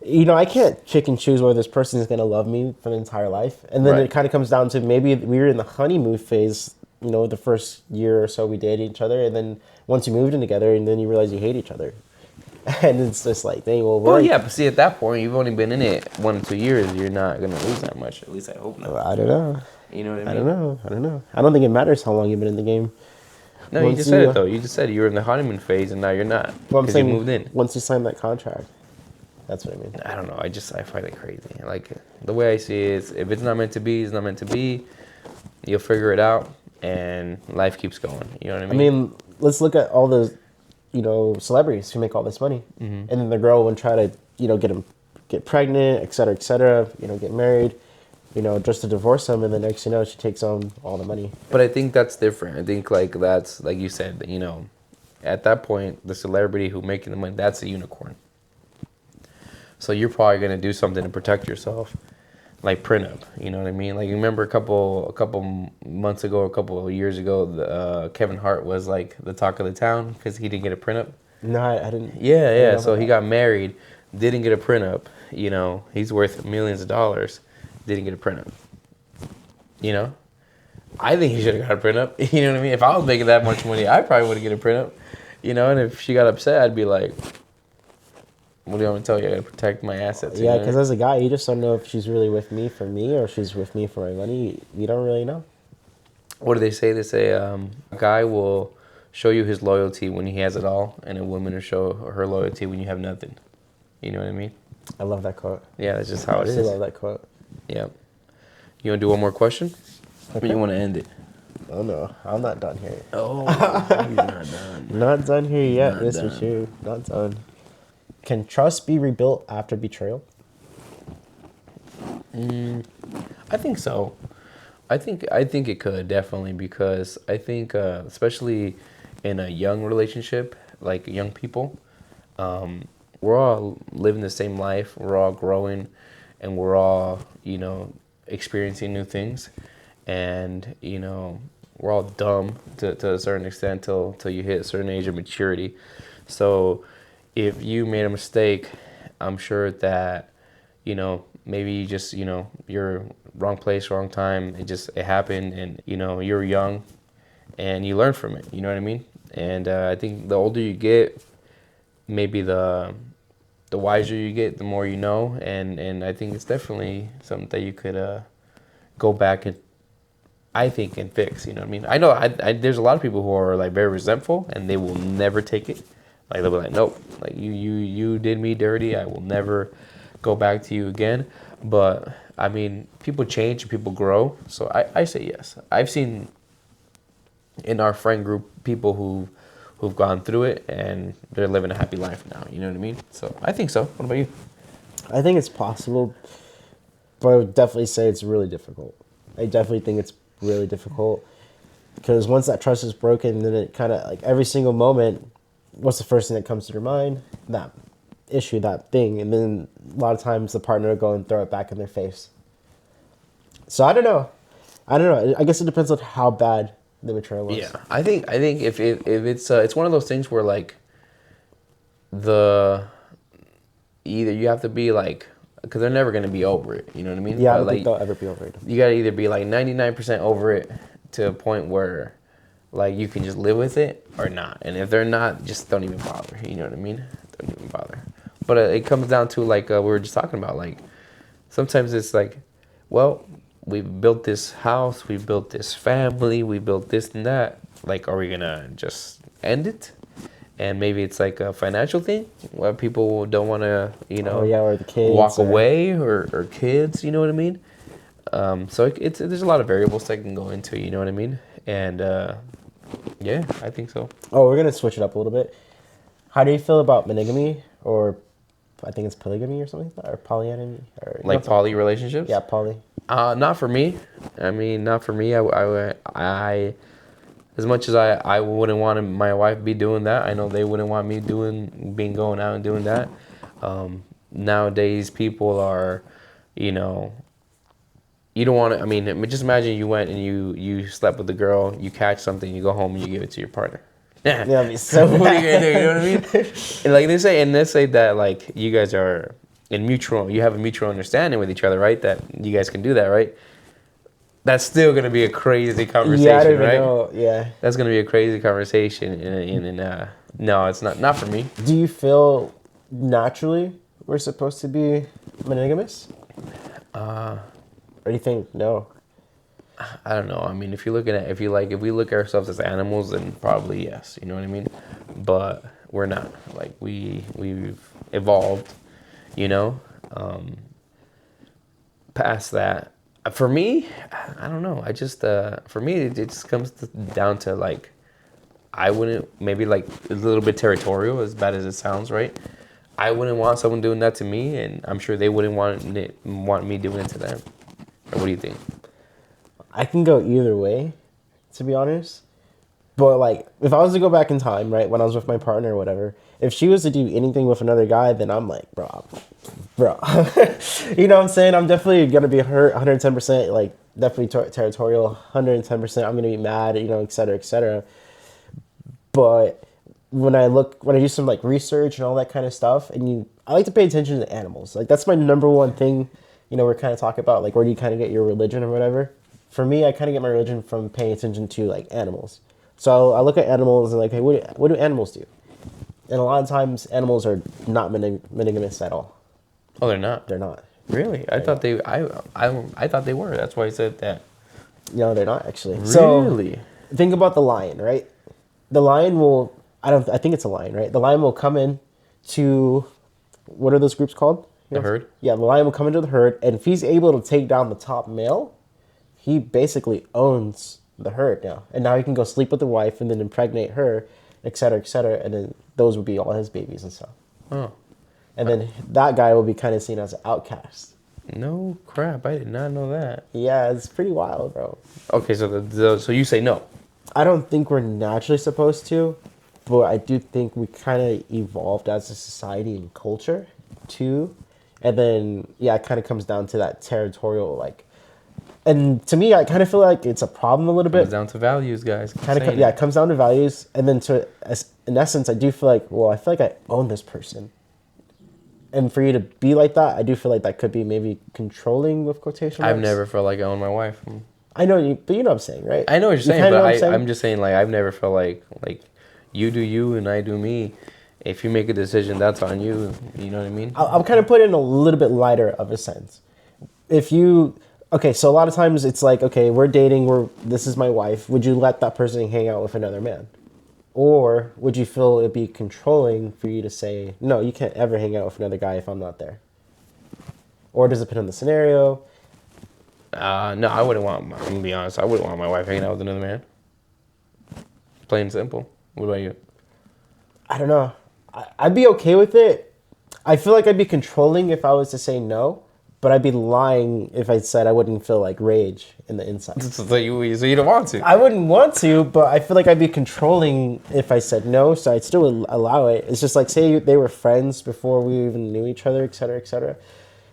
I can't pick and choose whether this person is going to love me for the entire life. And then Right. it kind of comes down to maybe we were in the honeymoon phase, the first year or so we dated each other. And then once you moved in together and then you realize you hate each other. And it's just like, dang, well, Well, yeah, but see, at that point, you've only been in it 1 or 2 years. You're not going to lose that much. At least I hope not. I don't know. You know what I mean? I don't know. I don't think it matters how long you've been in the game. No, you Once just said you, it, though. You just said you were in the honeymoon phase, and now you're not. Well, I'm Because you saying moved in. once you sign that contract. That's what I mean. I don't know. I find it crazy. Like, the way I see it is, if it's not meant to be, it's not meant to be. You'll figure it out, and life keeps going. You know what I I mean? mean, let's look at all the, celebrities who make all this money, and then the girl would try to, get pregnant, et cetera, get married, just to divorce them, and the next she takes on all the money. But I think that's different. I think, that's, like you said, at that point, the celebrity who making the money, that's a unicorn. So you're probably going to do something to protect yourself, like prenup. You know what I mean? Like, you remember a couple months ago, a couple of years ago, Kevin Hart was like the talk of the town because he didn't get a prenup. No, I didn't. Yeah. know So about he got married, didn't get a prenup. He's worth millions of dollars, didn't get a prenup. I think he should have got a prenup. You know what I mean? If I was making that much money, I probably would have get a prenup. And if she got upset, I'd be like, what do you want me to tell you? I gotta protect my assets. Yeah, because as a guy, you just don't know if she's really with me for me or she's with me for my money. You don't really know. What do they say? They say a guy will show you his loyalty when he has it all, and a woman will show her loyalty when you have nothing. You know what I mean? I love that quote. Yeah, that's just how I it still is. love that quote. Yeah. You want to do one more question? Or you want to end it? Oh no, I'm not done here. Oh, he's not done. Not done here yet, Not Mr. done. Chu. Not done. Can trust be rebuilt after betrayal? I think so. I think it could definitely, because I think especially in a young relationship, like young people, we're all living the same life. We're all growing, and we're all experiencing new things, and we're all dumb to a certain extent till you hit a certain age of maturity. So if you made a mistake, I'm sure that maybe you just you're wrong place, wrong time. It happened, and you're young, and you learn from it. You know what I mean? And I think the older you get, maybe the wiser you get, the more you know. And I think it's definitely something that you could go back and I think and fix. You know what I mean? I know there's a lot of people who are like very resentful, and they will never take it. Like they'll be like, nope, like you did me dirty. I will never go back to you again. But I mean, people change, people grow. So I say yes. I've seen in our friend group people who've gone through it, and they're living a happy life now. You know what I mean? So I think so. What about you? I think it's possible, but I would definitely say it's really difficult. I definitely think it's really difficult because once that trust is broken, then it kind of like every single moment, what's the first thing that comes to your mind? That issue, that thing. And then a lot of times the partner will go and throw it back in their face. So I don't know. I guess it depends on how bad the betrayal was. Yeah, I think if it's one of those things where like either you have to be like, because they're never gonna be over it. You know what I mean? Yeah, I But, don't like, think they'll ever be over it. you gotta either be like 99% over it to a point where like you can just live with it, or not. And if they're not, just don't even bother. You know what I mean? Don't even bother. But it comes down to like we were just talking about, like sometimes it's like, well, we built this house, we built this family, we built this and that. Like, are we gonna just end it? And maybe it's like a financial thing where people don't want to, Oh, yeah, or the kids, walk or- away, or kids. You know what I mean? So it's there's a lot of variables that can go into it, you know what I mean? And yeah, I think so. Oh, we're gonna switch it up a little bit. How do you feel about monogamy, or I think it's polygamy or something like that, or polyandry, or Like poly relationships? yeah, poly. Not for me. I mean, not for me. I as much as I wouldn't want my wife be doing that, I know they wouldn't want me going out and doing that. Nowadays, people are, you know, you don't want to. I mean, just imagine you went and you slept with a girl, you catch something, you go home and you give it to your partner. Yeah, that'd be so What are you bad. gonna do? You know what I mean? And like they say that like you guys are you have a mutual understanding with each other, right? That you guys can do that, right? That's still gonna be a crazy conversation, Yeah, I don't even right? know. Yeah. That's gonna be a crazy conversation, and no, it's not for me. Do you feel naturally we're supposed to be monogamous? Or do you think no? I don't know. I mean, if we look at ourselves as animals, then probably yes. You know what I mean? But we're not. Like we've evolved. You know, past that. For me, I don't know. I just for me it just comes down to like I wouldn't maybe like a little bit territorial, as bad as it sounds, right? I wouldn't want someone doing that to me, and I'm sure they wouldn't want me doing it to them. Or what do you think? I can go either way, to be honest. But like, if I was to go back in time, right, when I was with my partner or whatever, if she was to do anything with another guy, then I'm like, bro. You know what I'm saying? I'm definitely gonna be hurt, 110%. Like, definitely territorial, 110%. I'm gonna be mad, you know, et cetera, et cetera. But when I do some like research and all that kind of stuff, I like to pay attention to animals. Like, that's my number one thing. You know, we're kind of talking about like where do you kind of get your religion or whatever. For me, I kind of get my religion from paying attention to like animals. So I look at animals and like, hey, what do animals do? And a lot of times, animals are not monogamous at all. Oh, they're not. They're not. Really? I thought I thought they were. That's why I said that. No, they're not actually. Really? So think about the lion, right? The lion will. I think it's a lion, right? The lion will come in to. What are those groups called? The herd? Yeah, the lion will come into the herd, and if he's able to take down the top male, he basically owns the herd now. And now he can go sleep with the wife and then impregnate her, et cetera, and then those would be all his babies and stuff. Oh. And then that guy will be kind of seen as an outcast. No crap! I did not know that. Yeah, it's pretty wild, bro. Okay, so you say no. I don't think we're naturally supposed to, but I do think we kind of evolved as a society and culture, too. And then, yeah, it kind of comes down to that territorial, like, and to me, I kind of feel like it's a problem a little bit. Comes down to values, guys. It comes down to values, and then in essence, I do feel like, well, I feel like I own this person, and for you to be like that, I do feel like that could be maybe controlling with quotation marks. I've never felt like I own my wife. I know you, but you know what I'm saying, right? I know what you're saying, kinda but know what I'm saying? I'm just saying like I've never felt like you do you and I do me. If you make a decision, that's on you. You know what I mean? I'll kind of put it in a little bit lighter of a sense. Okay, so a lot of times it's like, okay, we're dating, this is my wife. Would you let that person hang out with another man? Or would you feel it'd be controlling for you to say, no, you can't ever hang out with another guy if I'm not there? Or does it depend on the scenario? No, I wouldn't want. I'm gonna be honest. I wouldn't want my wife hanging out with another man. Plain and simple. What about you? I don't know. I'd be okay with it. I feel like I'd be controlling if I was to say no, but I'd be lying if I said I wouldn't feel like rage in the inside. So you don't want to? I wouldn't want to, but I feel like I'd be controlling if I said no, so I'd still allow it. It's just like, say they were friends before we even knew each other, et cetera, et cetera.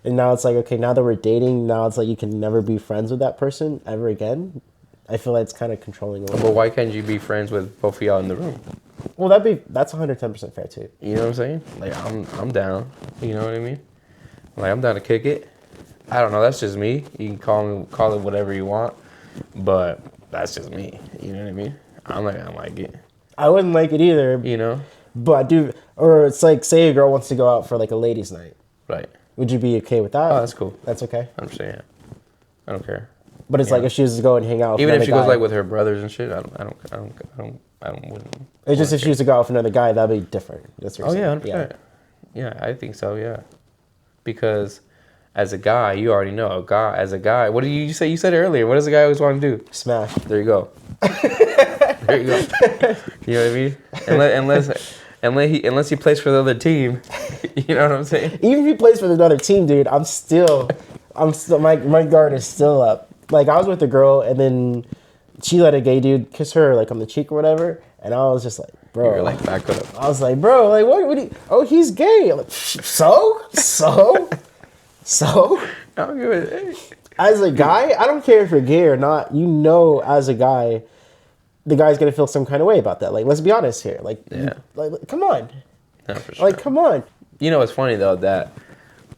And now it's like, okay, now that we're dating, now it's like you can never be friends with that person ever again. I feel like it's kind of controlling a little But why can't you be friends with both of y'all in the room? Well, that's 110% fair too. You know what I'm saying? Like I'm down. You know what I mean? Like I'm down to kick it. I don't know. That's just me. You can call it whatever you want, but that's just me. You know what I mean? I'm not gonna like it. I wouldn't like it either. You know? But I do, or it's like, say a girl wants to go out for like a ladies' night. Right. Would you be okay with that? Oh, that's cool. That's okay. I'm saying, yeah. I don't care. But it's like if she was to go and hang out with Even if another she goes guy, like with her brothers and shit, I wouldn't. it's just if she was to go out with another guy, that'd be different. That's what Oh you're yeah, saying. 100%. Yeah, I think so. Yeah, because As a guy, you already know. As a guy, what did you say? You said it earlier. What does a guy always want to do? Smash. There you go. There you go. You know what I mean? Unless he plays for the other team, you know what I'm saying? Even if he plays for another team, dude, I'm still my guard is still up. Like, I was with a girl, and then she let a gay dude kiss her, like, on the cheek or whatever, and I was just like, bro. You're like, back up. I was like, bro, like, what do you, oh, he's gay. I'm like, so? I'm good. As a guy, I don't care if you're gay or not, as a guy, the guy's gonna feel some kind of way about that. Like, let's be honest here. Like, Yeah. like come on. No, for sure. Like, come on. You know, it's funny, though, that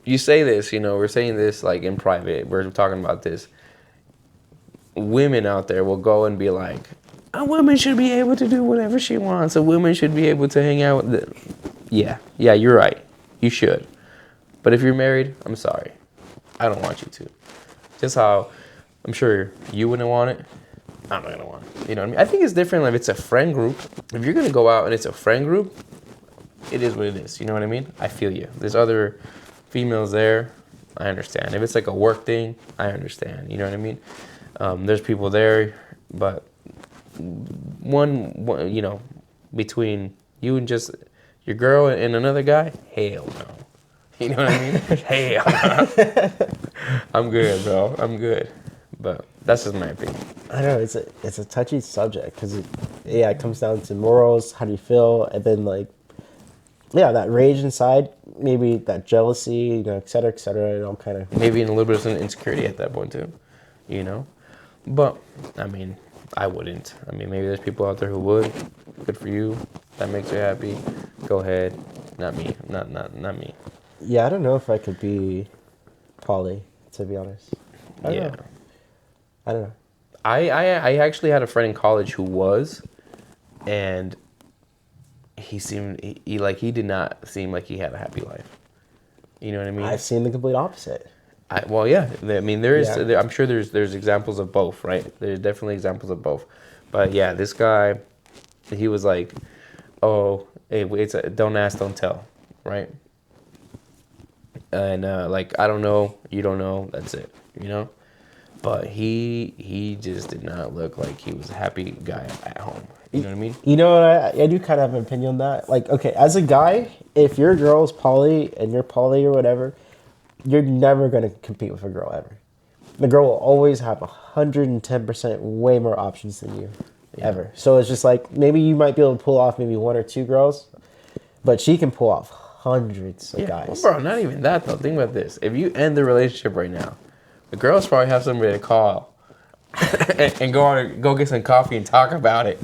you say this, you know, we're saying this, like, in private. We're talking about this. Women out there will go and be like, a woman should be able to do whatever she wants. A woman should be able to hang out with Yeah, you're right. You should. But if you're married, I'm sorry. I don't want you to. Just how I'm sure you wouldn't want it, I'm not going to want it. You know what I mean? I think it's different if it's a friend group. If you're going to go out and it's a friend group, it is what it is. You know what I mean? I feel you. There's other females there. I understand. If it's like a work thing, I understand. You know what I mean? There's people there, but one, you know, between you and just your girl and another guy, hell no. You know what I mean? Hell no. I'm good, bro. I'm good. But that's just my opinion. I don't know. It's a touchy subject because it comes down to morals. How do you feel? And then, like, that rage inside, maybe that jealousy, you know, et cetera, it all kind of... Maybe in a little bit of insecurity at that point, too, you know? But, I mean, I wouldn't. I mean, maybe there's people out there who would. Good for you. That makes you happy. Go ahead. Not me. Not me. Yeah, I don't know if I could be poly, to be honest. I don't know. I actually had a friend in college who was, and he did not seem like he had a happy life. You know what I mean? I've seen the complete opposite. I mean, I'm sure there's examples of both, right? There's definitely examples of both. But yeah, this guy, he was like, oh, hey, don't ask, don't tell, right? And like, I don't know, you don't know, that's it, you know? But he just did not look like he was a happy guy at home. You know what I mean? You know what? I do kind of have an opinion on that. Like, okay, as a guy, if your girl's poly and you're poly or whatever, you're never going to compete with a girl ever. The girl will always have 110% way more options than you, ever. So it's just like, maybe you might be able to pull off maybe one or two girls, but she can pull off hundreds of guys. Well, bro, not even that, though. Think about this. If you end the relationship right now, the girls probably have somebody to call and go get some coffee and talk about it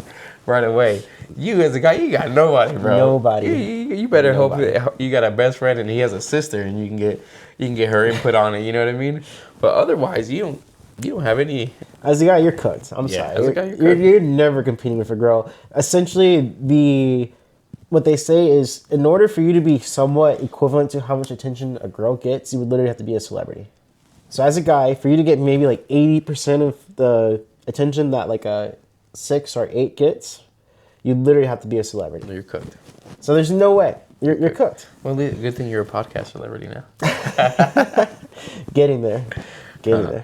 right away. You as a guy, you got nobody, bro. Nobody. You better hope that you got a best friend and he has a sister and you can get her input on it. You know what I mean? But otherwise, you don't have any. As a guy, you're cooked. I'm sorry. As a guy, you're cooked. You're never competing with a girl. Essentially, what they say is, in order for you to be somewhat equivalent to how much attention a girl gets, you would literally have to be a celebrity. So as a guy, for you to get maybe like 80% of the attention that like a 6 or 8 gets, you literally have to be a celebrity. You're cooked. So there's no way. You're cooked. Well, good thing you're a podcast celebrity now. Getting there.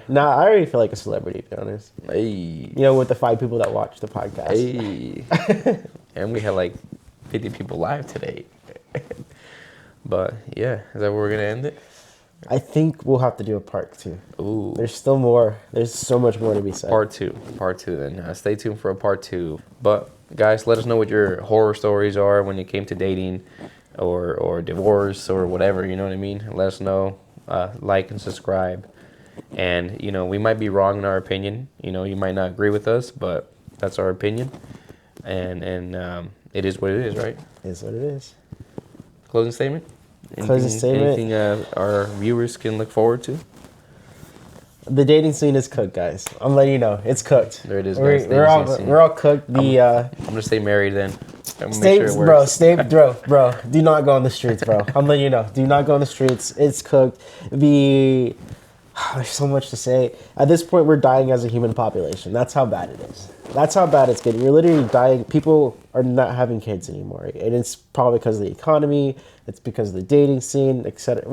Nah, I already feel like a celebrity, to be honest. Hey. You know, with the 5 people that watch the podcast. Hey. And we had like 50 people live today. But yeah, is that where we're gonna end it? I think we'll have to do a part 2. Ooh. There's still more. There's so much more to be said. Part two then. Stay tuned for a part 2. But guys, let us know what your horror stories are when it came to dating or divorce or whatever, you know what I mean? Let us know. Like and subscribe. And, you know, we might be wrong in our opinion. You know, you might not agree with us, but that's our opinion. And it is what it is, right? It is what it is. Closing statement? Anything our viewers can look forward to? The dating scene is cooked, guys. I'm letting you know. It's cooked. There it is, guys. We're all cooked. I'm gonna stay married then. Bro. Do not go on the streets, bro. I'm letting you know. Do not go on the streets. It's cooked. There's so much to say. At this point, we're dying as a human population. That's how bad it is. That's how bad it's getting. You're literally dying. People are not having kids anymore, and it's probably because of the economy. It's because of the dating scene, etc.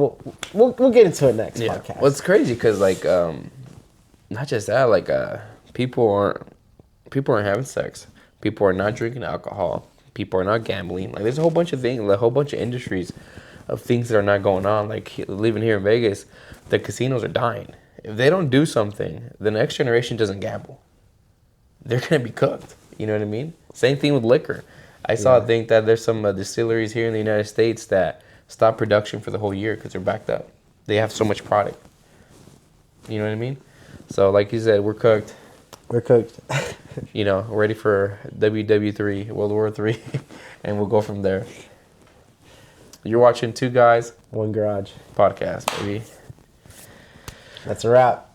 We'll get into it next podcast. Well, it's crazy because like not just that, like people aren't having sex. People are not drinking alcohol. People are not gambling. Like there's a whole bunch of things, a whole bunch of industries of things that are not going on. Like living here in Vegas, the casinos are dying. If they don't do something, the next generation doesn't gamble. They're gonna be cooked. You know what I mean? Same thing with liquor. I saw a thing that there's some distilleries here in the United States that stop production for the whole year because they're backed up. They have so much product. You know what I mean? So like you said, we're cooked. We're cooked. You know, ready for WW3, World War III, and we'll go from there. You're watching Two Guys One Garage. podcast, baby. That's a wrap.